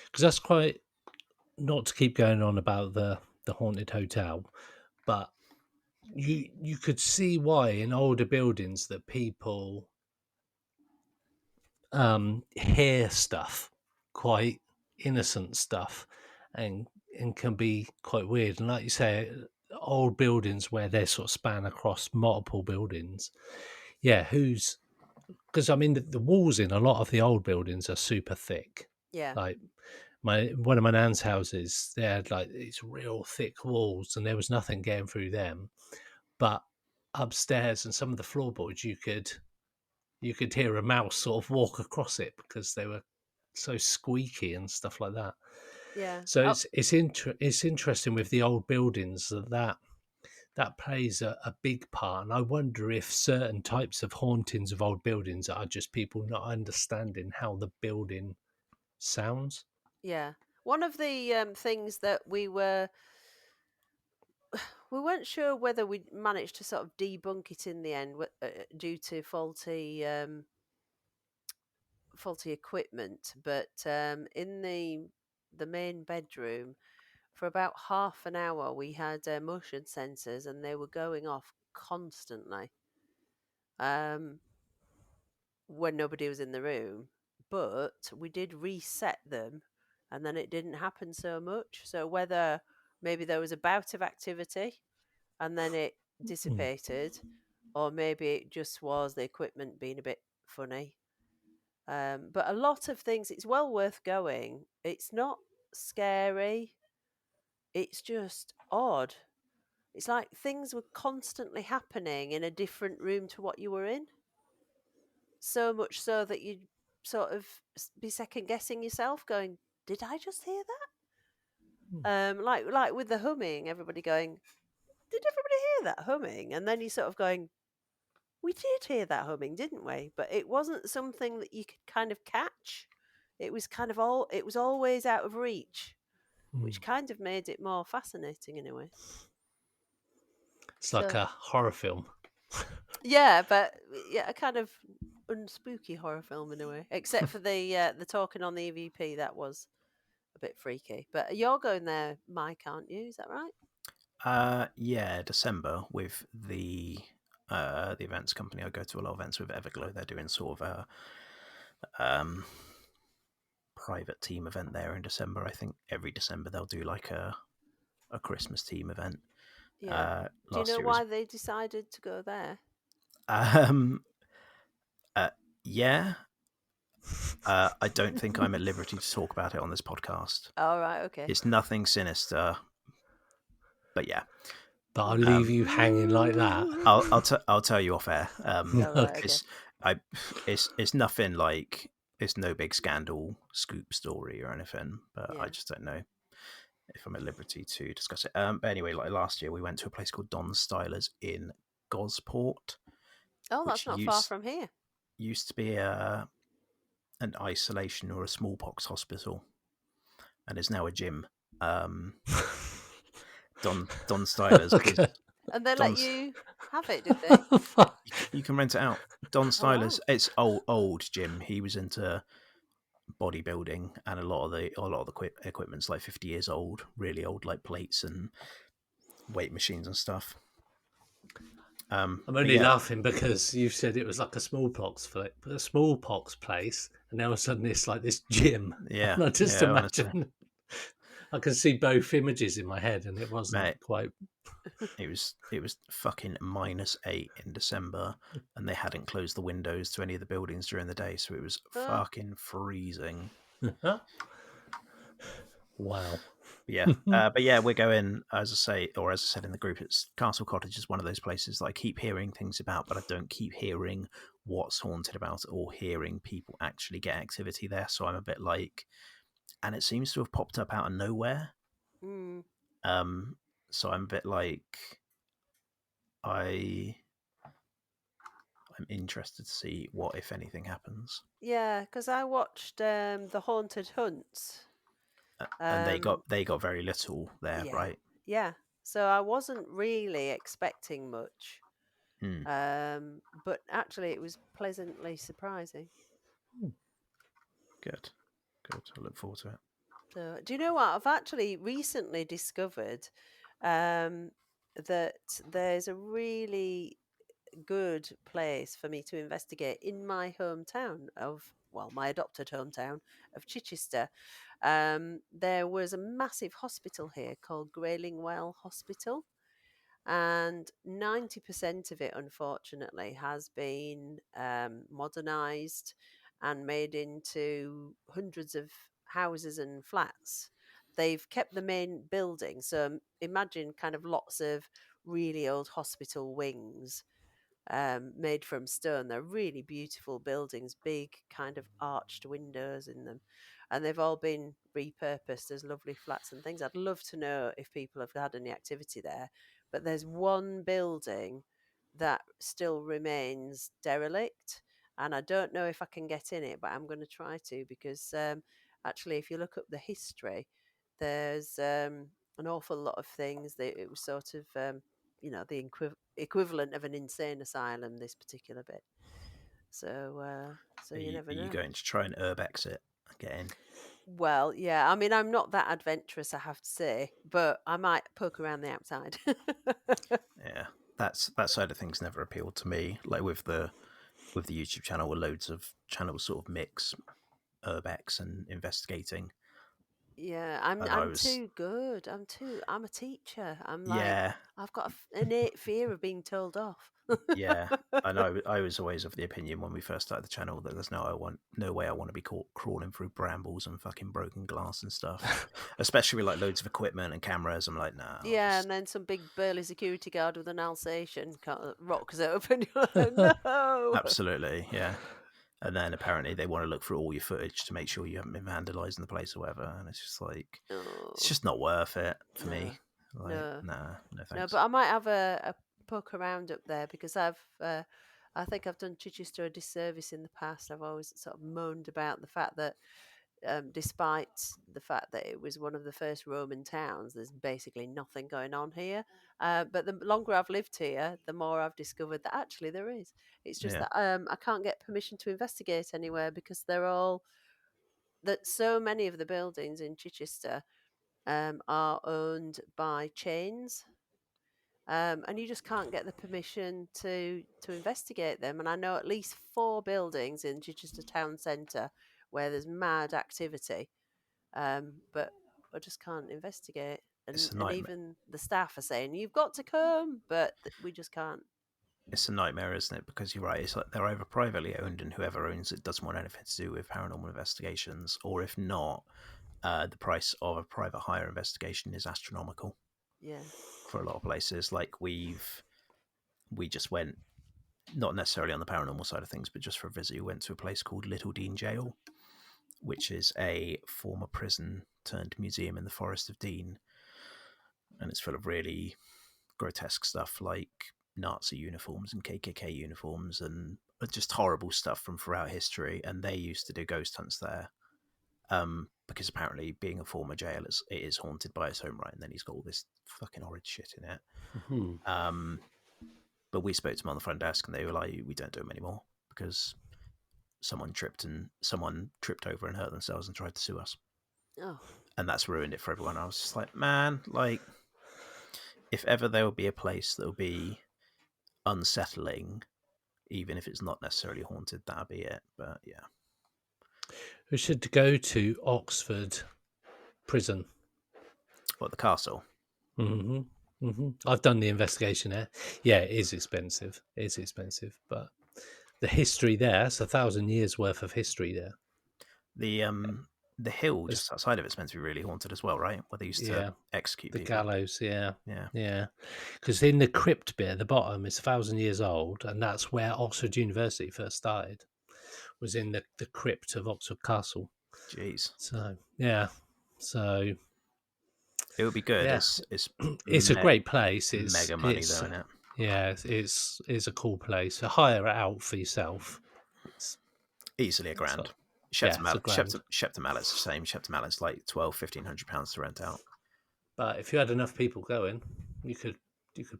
Because that's quite, not to keep going on about the the haunted hotel, but you could see why in older buildings that people hear stuff, quite innocent stuff, and can be quite weird. And like you say, old buildings where they sort of span across multiple buildings. Yeah, because I mean the walls in a lot of the old buildings are super thick. Yeah. Like one of my nan's houses, they had like these real thick walls, and there was nothing getting through them. But upstairs and some of the floorboards, you could hear a mouse sort of walk across it because they were so squeaky and stuff like that. Yeah. So Oh, it's interesting with the old buildings that plays a big part. And I wonder if certain types of hauntings of old buildings are just people not understanding how the building sounds. yeah. One of the things that we weren't sure whether we managed to sort of debunk it in the end due to faulty equipment, but in the main bedroom for about half an hour we had motion sensors and they were going off constantly um, when nobody was in the room, but we did reset them and then it didn't happen so much. So whether maybe there was a bout of activity and then it dissipated, or maybe it just was the equipment being a bit funny. But a lot of things, it's well worth going. It's not scary, it's just odd. It's like things were constantly happening in a different room to what you were in. So much so that you'd sort of be second guessing yourself, going, "Did I just hear that?" Like with the humming, everybody going, "Did everybody hear that humming?" And then you sort of going, "We did hear that humming, didn't we?" But it wasn't something that you could kind of catch. It was kind of it was always out of reach, which kind of made it more fascinating in a way. It's like So a horror film. yeah, but yeah, a kind of unspooky horror film in a way, except for the talking on the EVP. That was a bit freaky. But you're going there, Mike, aren't you? Is that right? Yeah, December with the events company. I go to a lot of events with Everglow. They're doing sort of a private team event there in December. I think every December they'll do like a Christmas team event. Yeah. Do you Last know year was why they decided to go there? um yeah. I don't think I'm at liberty to talk about it on this podcast. Oh, right, okay. It's nothing sinister, but yeah. But I'll leave you hanging like that. I'll tell you off air. Oh, right, okay. It's nothing like, it's no big scandal scoop story or anything, but Yeah. I just don't know if I'm at liberty to discuss it. But anyway, like last year we went to a place called Don Styler's in Gosport, Oh, which that's not far from here. used to be an isolation or a smallpox hospital, and is now a gym. Don Styler's Okay. is And they let Don's. you have it, did they? You can rent it out. Don wow. Styler's. It's old Jim. He was into bodybuilding, and a lot of the equipment's like 50 years old, really old, like plates and weight machines and stuff. I'm only laughing because you said it was like a smallpox place, and now all of a sudden it's like this gym. Yeah, and I just yeah, honestly. imagine I can see both images in my head, and it wasn't Mate, quite. it was fucking -8 in December, and they hadn't closed the windows to any of the buildings during the day, so it was fucking freezing. Wow. Yeah, but yeah, we're going, as I said in the group, it's Castle Cottage is one of those places that I keep hearing things about, but I don't keep hearing what's haunted about it or hearing people actually get activity there. So I'm a bit like, and it seems to have popped up out of nowhere. Mm. So I'm a bit like, I'm interested to see what, if anything, happens. Yeah, because I watched the Haunted Hunts. And they got very little there, yeah, right? Yeah. So I wasn't really expecting much. Hmm. But actually it was pleasantly surprising. Good. I look forward to it. So do you know what? I've actually recently discovered that there's a really good place for me to investigate in my hometown of, well, my adopted hometown of Chichester. There was a massive hospital here called Graylingwell Hospital, and 90% of it, unfortunately, has been modernised and made into hundreds of houses and flats. They've kept the main building, so imagine kind of lots of really old hospital wings made from stone. They're really beautiful buildings, big kind of arched windows in them. And they've all been repurposed as lovely flats and things. I'd love to know if people have had any activity there. But there's one building that still remains derelict. And I don't know if I can get in it, but I'm going to try to, because actually, if you look up the history, there's an awful lot of things that it was sort of the equivalent of an insane asylum, this particular bit. So you never Are you know. going to try and urbex it again? Well, yeah, I mean, I'm not that adventurous, I have to say, but I might poke around the outside. Yeah, that side of things never appealed to me. Like with the YouTube channel, where loads of channels sort of mix urbex and investigating. Yeah, And I I'm was, too good. I'm a teacher. I'm like, yeah, I've got an innate fear of being told off. yeah. I know. I was always of the opinion when we first started the channel that there's no way I want to be caught crawling through brambles and fucking broken glass and stuff. Especially with like loads of equipment and cameras. I'm like, nah. Yeah, and then some big burly security guard with an Alsatian rocks open. You're like, no. Absolutely, yeah. And then apparently they want to look through all your footage to make sure you haven't been vandalizing the place or whatever. And it's just like, it's Oh, just not worth it for no, me. Like, no. nah, no No, thanks. but I might have a poke around up there, because I think I've done Chichester a disservice in the past. I've always sort of moaned about the fact that, despite the fact that it was one of the first Roman towns, there's basically nothing going on here. But the longer I've lived here, the more I've discovered that actually there is. It's just Yeah, that I can't get permission to investigate anywhere, because that so many of the buildings in Chichester are owned by chains, and you just can't get the permission to investigate them. And I know at least 4 buildings in Chichester town centre where there's mad activity, but I just can't investigate. it's a And nightmare. even the staff are saying you've got to come, but we just can't. It's a nightmare, isn't it? Because you're right. It's like they're either privately owned, and whoever owns it doesn't want anything to do with paranormal investigations, or if not, the price of a private hire investigation is astronomical Yeah. for a lot of places. Like we just went, not necessarily on the paranormal side of things, but just for a visit, we went to a place called Little Dean Jail, which is a former prison turned museum in the Forest of Dean, and it's full of really grotesque stuff like Nazi uniforms and KKK uniforms and just horrible stuff from throughout history. And they used to do ghost hunts there, because apparently, being a former jail, it is haunted by its own right. And then he's got all this fucking horrid shit in it. But we spoke to them on the front desk, and they were like, "We don't do them anymore because someone tripped over and hurt themselves and tried to sue us, Oh, and that's ruined it for everyone." I was just like, man, like, if ever there would be a place that would be unsettling, even if it's not necessarily haunted, that'd be it. But yeah, We should go to Oxford Prison. what, the castle? I've done the investigation there. Yeah, it is expensive. But the history there, it's 1,000 years worth of history there. The hill just outside of it's meant to be really haunted as well, right? Where they used to execute the people. gallows. Yeah. Yeah. Because in the crypt bit at the bottom, it's 1,000 years old, and that's where Oxford University first started. Was in the crypt of Oxford Castle. Jeez. So yeah, so it would be good. yeah, It's a great place. mega money though, isn't it? Yeah, it's a cool place. So hire it out for yourself. It's easily £1,000. it's a grand. Shepton Mallet's the same. Shepton Mallet's like £1,200-1,500 to rent out. But if you had enough people going, you could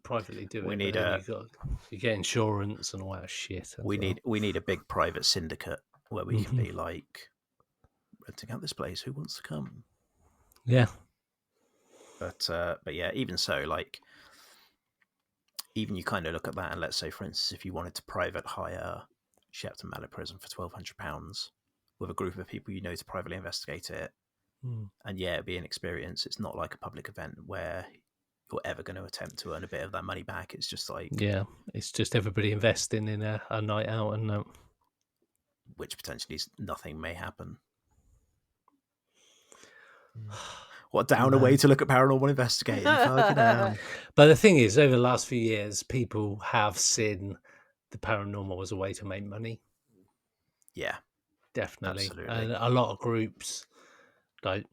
privately do We it. need but then you get insurance and all that shit. We need a big private syndicate where we can be like, renting out this place. Who wants to come? Yeah. But yeah, even so, like, even you kind of look at that, and let's say, for instance, if you wanted to private hire Shepton Mallet Prison for £1,200 with a group of people you know to privately investigate it, and yeah, it'd be an experience. It's not like a public event where you're ever going to attempt to earn a bit of that money back. It's just like, Yeah, it's just everybody investing in a night out, and which potentially nothing may happen. Mm. What a downer way Man. to look at paranormal investigating. Fucking hell. But the thing is, over the last few years, people have seen the paranormal as a way to make money. Yeah, Definitely, absolutely. and a lot of groups like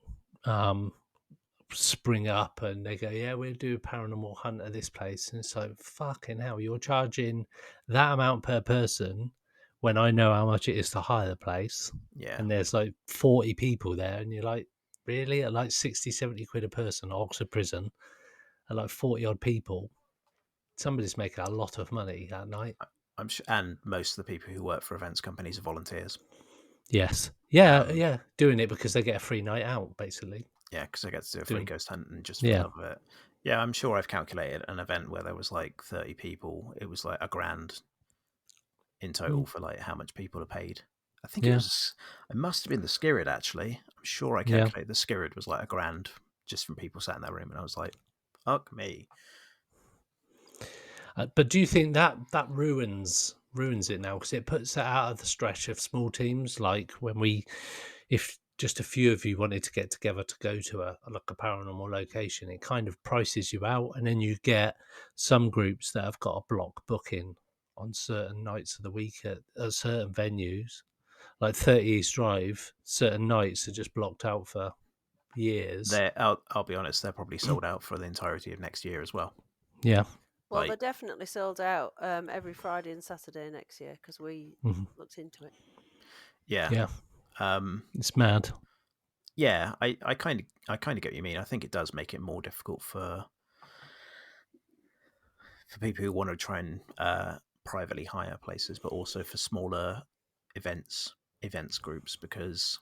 spring up and they go, "Yeah, we'll do a paranormal hunt at this place," and it's like, "Fucking hell, you're charging that amount per person." When I know how much it is to hire the place, Yeah. and there's like 40 people there, and you're like, really? At like 60, 70 quid a person, Oxford Prison, at like 40 odd people, somebody's making a lot of money that night. I'm sure, and most of the people who work for events companies are volunteers. Yes. Yeah, Um, yeah. Doing it because they get a free night out, basically. Yeah, because they get to do a free ghost hunt and just for Yeah. the love of it. Yeah, I'm sure I've calculated an event where there was like 30 people. It was like £1,000 in total for like how much people are paid. I think Yeah. it must have been the Skirrid actually. I'm sure I Yeah. calculated the Skirrid was like £1,000 just from people sat in that room, and I was like, fuck me. But do you think that ruins it now, because it puts it out of the stretch of small teams? Like if just a few of you wanted to get together to go to a paranormal location, it kind of prices you out, and then you get some groups that have got a block booking on certain nights of the week at certain venues, like 30 East Drive. Certain nights are just blocked out for years. I'll be honest, they're probably sold out for the entirety of next year as well. Yeah. Well, Like, they're definitely sold out every Friday and Saturday next year because we looked into it. yeah. Yeah. It's mad. Yeah, I kind of get what you mean. I think it does make it more difficult for people who want to try and privately hire places, but also for smaller events groups, because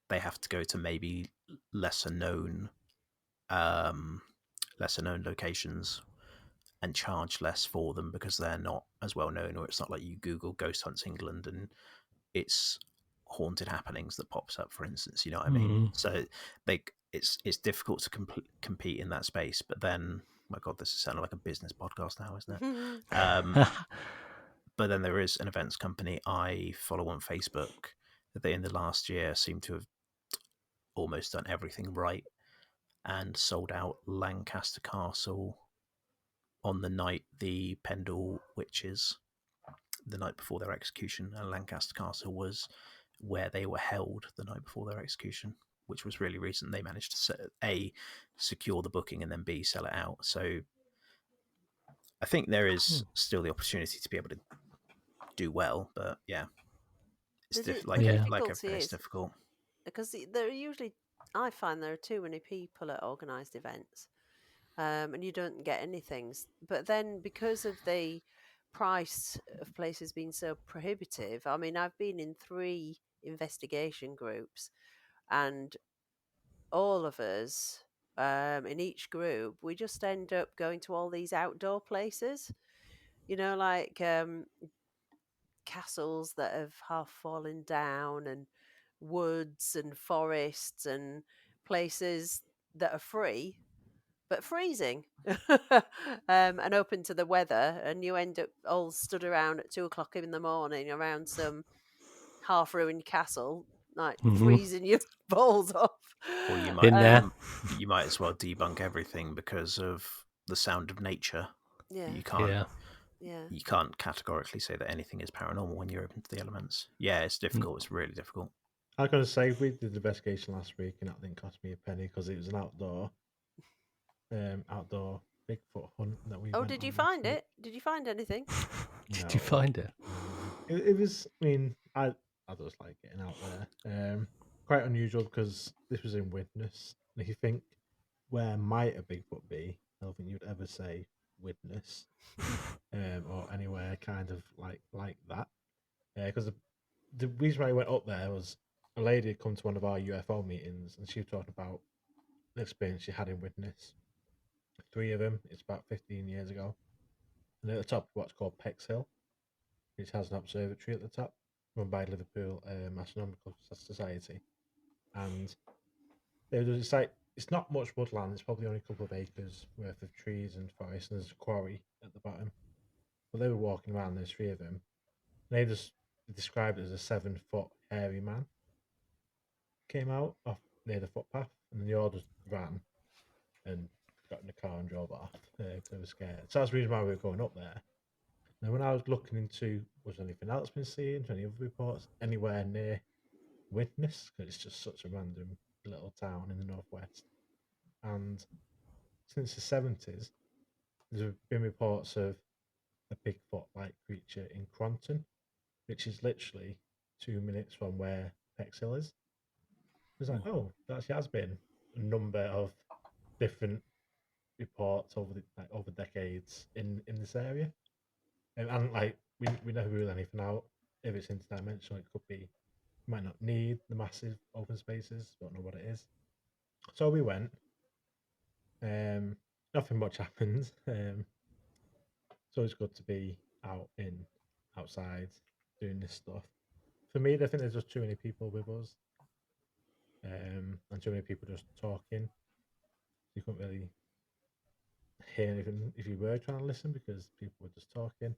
they have to go to maybe lesser known locations and charge less for them because they're not as well known, or it's not like you Google Ghost Hunts England and it's haunted happenings that pops up, for instance. You know what I mean? So it's difficult to compete in that space. But then, my God, this is sounding like a business podcast now, isn't it? But then there is an events company I follow on Facebook that they in the last year seem to have almost done everything right and sold out Lancaster Castle on the night the Pendle witches, the night before their execution, and Lancaster Castle was where they were held the night before their execution, which was really recent. They managed to secure the booking and then B, sell it out. So I think there is still the opportunity to be able to do well, but yeah, it's like everything, it's difficult because there are usually, I find there are too many people at organised events, and you don't get anything. But then because of the price of places being so prohibitive, I mean, I've been in 3 investigation groups, and all of us in each group, we just end up going to all these outdoor places, like castles that have half fallen down, and woods and forests and places that are free but freezing and open to the weather, and you end up all stood around at 2 o'clock in the morning around some half ruined castle, like freezing your balls off. or you Been there. you might as well debunk everything because of the sound of nature. Yeah. You can't Yeah. you can't categorically say that anything is paranormal when you're open to the elements. Yeah, it's difficult. It's really difficult. I was going to say, we did the investigation last week, and that didn't cost me a penny because it was an outdoor Bigfoot hunt that we. Oh, went did on you last find week. it? Did you find anything? Did you find it? It was. I mean, I just like getting out there. Quite unusual because this was in Widnes, and if you think where might a Bigfoot be, I don't think you'd ever say Widnes, or anywhere kind of like that. Because the reason why I went up there was a lady had come to one of our UFO meetings, and she was talking about experience you had in Widnes. 3 of them. It's about 15 years ago. And at the top, what's called Pex Hill, which has an observatory at the top, run by Liverpool Astronomical Society. And it's like it's not much woodland. It's probably only a couple of acres worth of trees and forest, and there's a quarry at the bottom. But they were walking around. There's 3 of them. They just described it as a 7-foot hairy man came out off near the footpath, and they all just ran and got in the car and drove off. They were scared. So that's the reason why we were going up there. Now, when I was looking into was there anything else been seen, any other reports anywhere near Widnes, because it's just such a random little town in the northwest. And since the 70s, there's been reports of a Bigfoot-like creature in Cronton, which is literally 2 minutes from where Pexhill is. It's like, oh, there actually has been a number of different reports over over decades in this area, and like we never rule anything out. If it's interdimensional, it could be. Might not need the massive open spaces. Don't know what it is. So we went. Nothing much happened. So it's good to be outside doing this stuff. For me, I think there's just too many people with us, and too many people just talking. You couldn't really hear anything if you were trying to listen because people were just talking.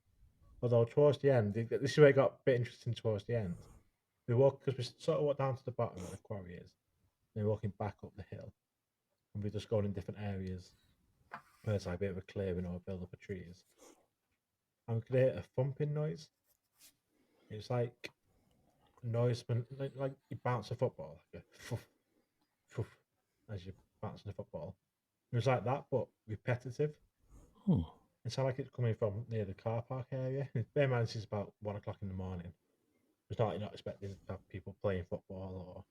Although towards the end, this is where it got a bit interesting towards the end. We walked because we sort of walked down to the bottom where the quarry is, and we're walking back up the hill, and we're just going in different areas where it's like a bit of a clearing or a build up of trees. And we could hear a thumping noise. It was like a noise when like you bounce a football, like a foof, foof, as you're bouncing a football. It was like that, but repetitive. It sounded like it's coming from near the car park area. Bear in mind, this is about 1 o'clock in the morning. It's not, you're not expecting to have people playing football or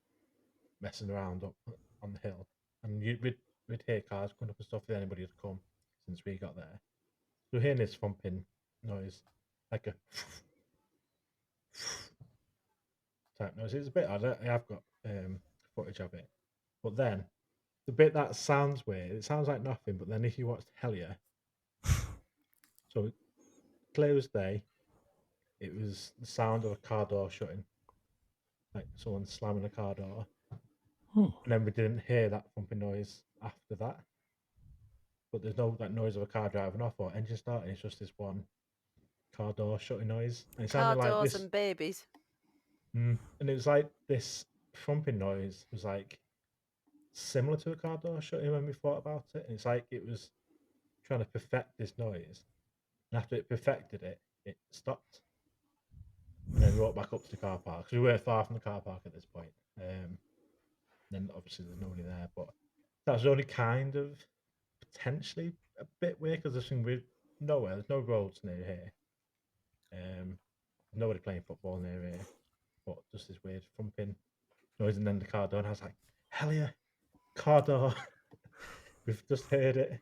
messing around up on the hill. And we'd hear cars coming up and stuff if anybody had come since we got there. So we're hearing this thumping noise, like a type noise. It's a bit odd. I've got footage of it. But then, the bit that sounds weird, it sounds like nothing, but then if you watch Hellier, so clear as day, it was the sound of a car door shutting, like someone slamming a car door. And then we didn't hear that thumping noise after that. But there's no like noise of a car driving off or engine starting. It's just this one car door shutting noise. And it Car sounded like doors this. and babies. And it was like this thumping noise was like similar to a car door shutting when we thought about it. And it's like it was trying to perfect this noise. And after it perfected it, it stopped. And then we walked back up to the car park. Because we weren't far from the car park at this point. Then obviously there's nobody there. But that was only kind of potentially a bit weird because there's nowhere. There's no roads near here. Nobody playing football near here. But just this weird thumping noise. And then the car door. And I was like, hell yeah, car door. We've just heard it.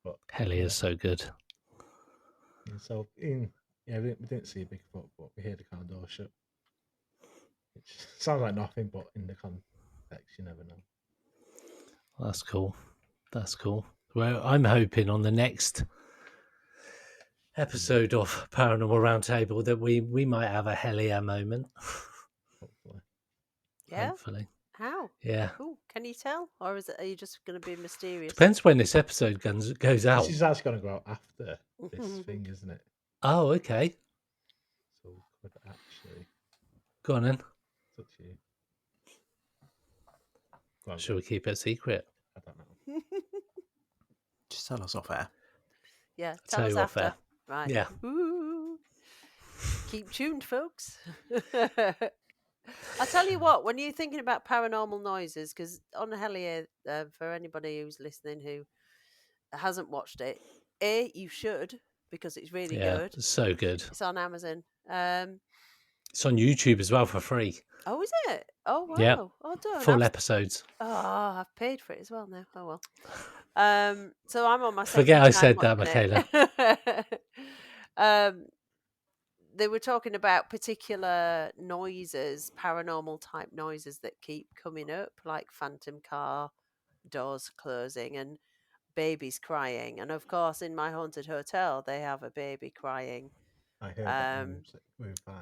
But Helly is so good. so we didn't see a Bigfoot, but we heard the car door shut. Which sounds like nothing, but in the context, you never know. That's cool. That's cool. Well, I'm hoping on the next episode of Paranormal Roundtable that we might have a Hellier moment. Hopefully. Yeah. Hopefully. How? Yeah. Cool. Can you tell, or are you just going to be mysterious? Depends when this episode goes out. This is actually going to go out after this thing, isn't it? Oh, okay. So we could actually. Go on then. It's up to you. Go on, Should we keep it a secret? I don't know. Just tell us off air. Yeah, Tell tell us you off after. air. Right. Yeah. Ooh. Keep tuned, folks. I'll tell you what, when you're thinking about paranormal noises, because on Hellier, for anybody who's listening who hasn't watched it, you should, because it's really good. It's so good. It's on Amazon. It's on YouTube as well for free. Oh, is it? Oh, wow. Yeah. Oh, done. Full episodes. Oh, I've paid for it as well now. Oh, well. So I'm on my Forget second I said time that, watching it. they were talking about particular noises, paranormal type noises that keep coming up, like phantom car doors closing and babies crying. And of course, in my haunted hotel, they have a baby crying. I heard that in room 5.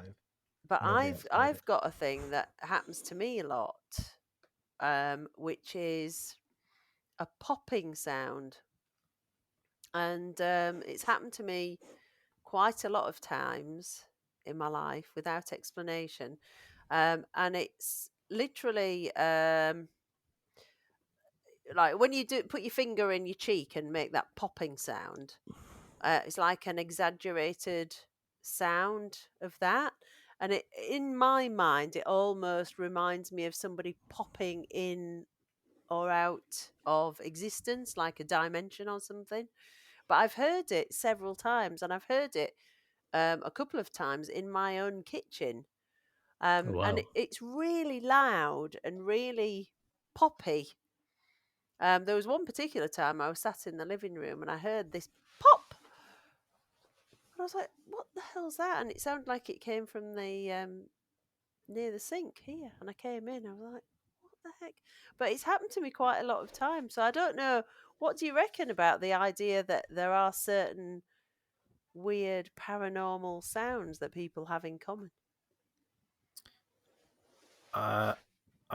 But Nobody else heard I've it. got a thing that happens to me a lot, which is a popping sound, and it's happened to me quite a lot of times in my life without explanation, and it's literally like when you do put your finger in your cheek and make that popping sound. It's like an exaggerated sound of that. And it, in my mind, it almost reminds me of somebody popping in or out of existence, like a dimension or something. But I've heard it several times, and I've heard it a couple of times in my own kitchen. Oh, wow. And it's really loud and really poppy. There was one particular time I was sat in the living room and I heard this pop. And I was like, "What the hell's that?" And it sounded like it came from the near the sink here. And I came in, I was like, "What the heck?" But it's happened to me quite a lot of times. So I don't know. What do you reckon about the idea that there are certain weird paranormal sounds that people have in common? I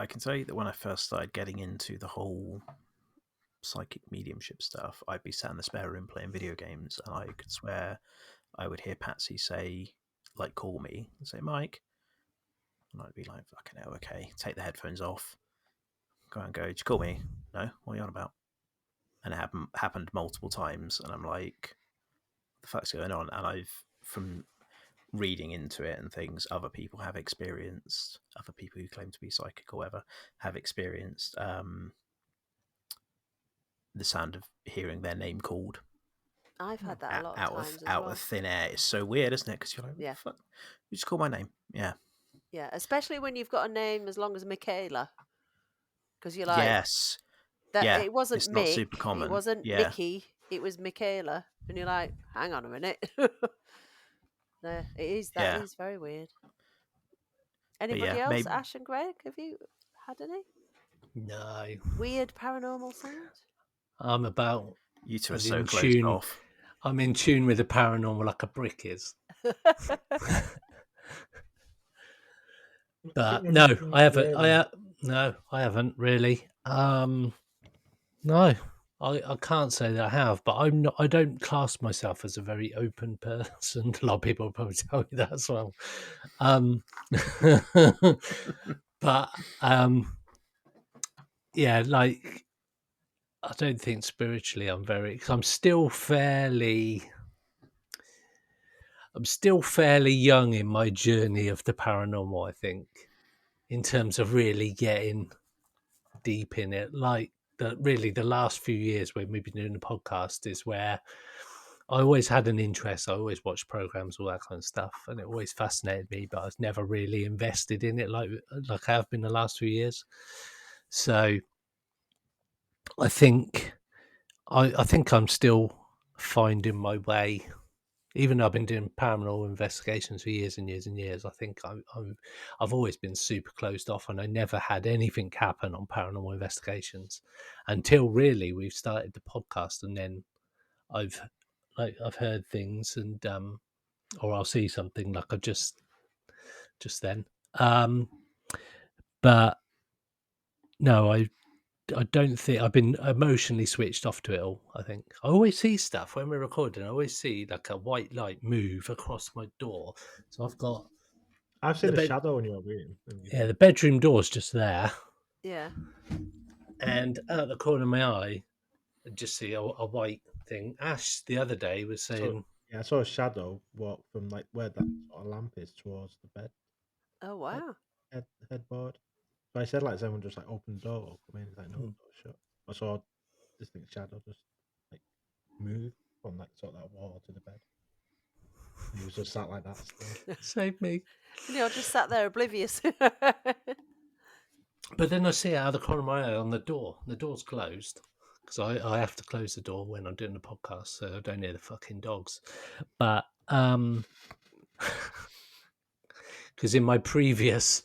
can tell you that when I first started getting into the whole psychic mediumship stuff, I'd be sat in the spare room playing video games, and I could swear I would hear Patsy say, like, call me and say, Mike. And I'd be like, fucking hell, okay. Take the headphones off. Go and go, did you call me? No? What are you on about? And it happened multiple times, and I'm like, what the fuck's going on? And I've, from reading into it and things, other people have experienced, other people who claim to be psychic or whatever, have experienced the sound of hearing their name called I've had that a lot of times as out well. of thin air. It's so weird, isn't it? Because you're like, what the fuck? You just call my name. Yeah. Yeah, especially when you've got a name as long as Michaela, because you're like Yes. that. Yeah. It wasn't It's not Mick, super common. it wasn't Yeah. Mickey, it was Michaela, and you're like, hang on a minute. No, it is. That Yeah. is very weird. But Anybody yeah, else? maybe Ash and Greg, have you had any No, weird paranormal sounds? I'm about you two are as so in closed tune. off. I'm in tune with the paranormal like a brick is. But no, I haven't. No, I haven't really. No, I can't say that I have, but I'm not. I don't class myself as a very open person. A lot of people will probably tell you that as well. But yeah, like I don't think spiritually I'm very. Cause I'm still fairly young in my journey of the paranormal. I think in terms of really getting deep in it, like the last few years when we've been doing the podcast is where I always had an interest. I always watched programs, all that kind of stuff, and it always fascinated me. But I was never really invested in it like I have been the last few years. So I think I think I'm still finding my way. Even though I've been doing paranormal investigations for years and years and years, I think I've always been super closed off, and I never had anything happen on paranormal investigations until really we've started the podcast, and then I've heard things, and or I'll see something like I just then. But no, I don't think I've been emotionally switched off to it all. I think I always see stuff when we're recording. I always see like a white light move across my door. So I've seen the a bed. shadow in your room. Yeah, the bedroom door's just there, Yeah. and out the corner of my eye, I just see a white thing. Ash the other day was So saying, yeah, I saw a shadow walk from like where that sort of lamp is towards the bed Oh head, wow. headboard. So I said like someone just like opened the door or come in. He's like no, Hmm. door shut. I saw this thing shadow just like move from like sort of that wall to the bed. And he was just sat like that still. "Save me!" And you're just sat there oblivious. But then I see it out of the corner of my eye on the door. The door's closed because I have to close the door when I'm doing the podcast, so I don't hear the fucking dogs. But Because in my previous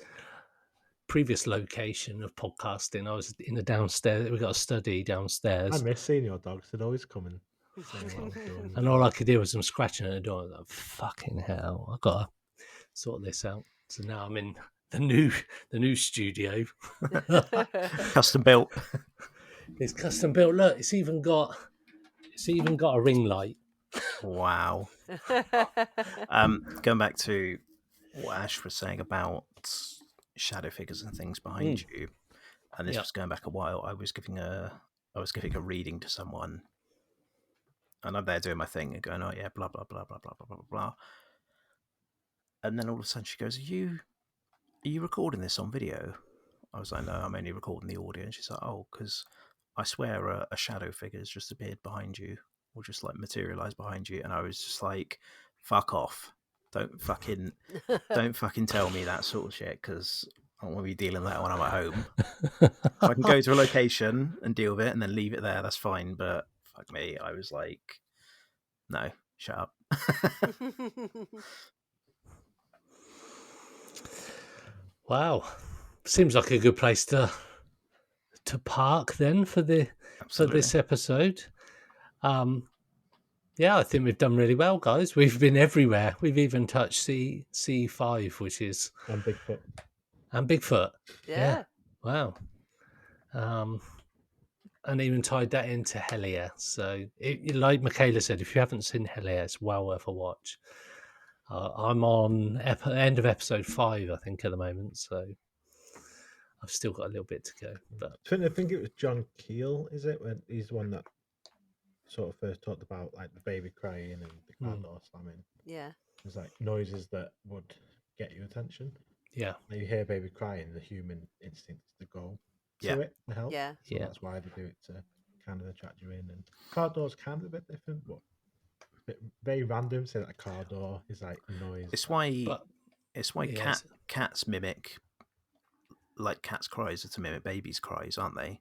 location of podcasting, I was in the downstairs. We got a study I downstairs, miss seeing your dogs. They'd always come and say hello to them. and all I could do was them scratching at the door. I was like, fucking hell! I gotta sort this out. So now I'm in the new studio. Custom built. It's custom built. Look, it's even got a ring light. Wow. Going back to what Ash was saying about shadow figures and things behind you, and this was going back a while. I was giving a reading to someone, and I'm there doing my thing and going, "Oh yeah, blah blah blah blah blah blah blah blah," and then all of a sudden she goes, "Are you recording this on video?" I was like, "No, I'm only recording the audio." And she's like, "Oh, because I swear a shadow figure has just appeared behind you, or just like materialized behind you." And I was just like, "Fuck off! Don't fucking tell me that sort of shit, because I don't want to be dealing with that when I'm at home. If I can go to a location and deal with it and then leave it there, that's fine. But fuck me." I was like, "No, shut up." Wow, seems like a good place to park then for this episode. Yeah, I think we've done really well, guys. We've been everywhere. We've even touched C5, which is And Bigfoot. Yeah. Wow. And even tied that into Helia. So, like Michaela said, if you haven't seen Helia, it's well worth a watch. I'm on end of episode 5, I think, at the moment. So I've still got a little bit to go. But I think it was John Keel, is it? When he's the one that sort of first talked about like the baby crying and the car door slamming. Yeah. There's like noises that would get your attention. Yeah. When you hear a baby crying, the human instinct is to go Yeah. to it and help. Yeah. So that's why they do it, to kind of attract you in. And car door's kind of a bit different, but very random. Say that a car door is like a noise. It's why yes. cats mimic, like cats' cries are to mimic babies' cries, aren't they?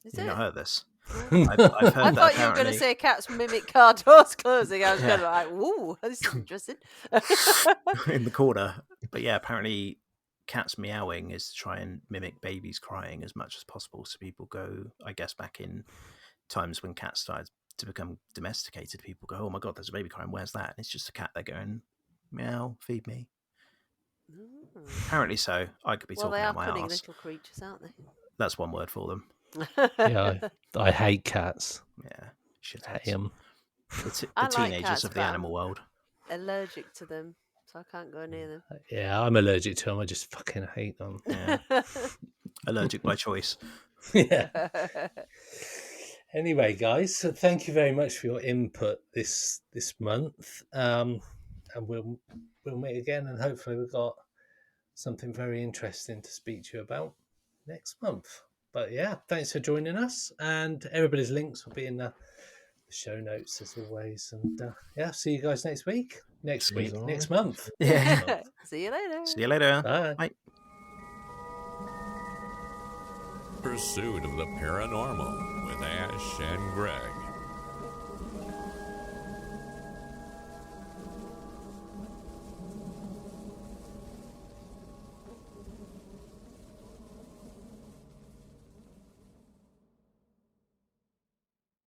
Is You've it? not heard this? No. I've heard I that thought you were going to apparently- say cats mimic car doors closing. I was Yeah. going to like, ooh, this is interesting. in the corner. But yeah, apparently cats meowing is to try and mimic babies crying as much as possible. So people go, I guess, back in times when cats started to become domesticated, people go, "Oh my god, there's a baby crying, where's that?" And it's just a cat there going, "Meow, feed me." Apparently so. I could be Well, talking they are out my cunning arse. little creatures, aren't they? That's one word for them. Yeah, I hate cats. Yeah, shit. I hate them. The I like teenagers cats, of the but I'm animal world. allergic to them, so I can't go near them. Yeah, I'm allergic to them. I just fucking hate them. Yeah. Allergic by choice. Yeah. Anyway, guys, so thank you very much for your input this month. And we'll meet again, and hopefully we've got something very interesting to speak to you about next month. But yeah, thanks for joining us, and everybody's links will be in the show notes as always. And yeah, see you guys next month. Yeah. See you later. See you later. Bye. Bye. Pursuit of the Paranormal with Ash and Greg.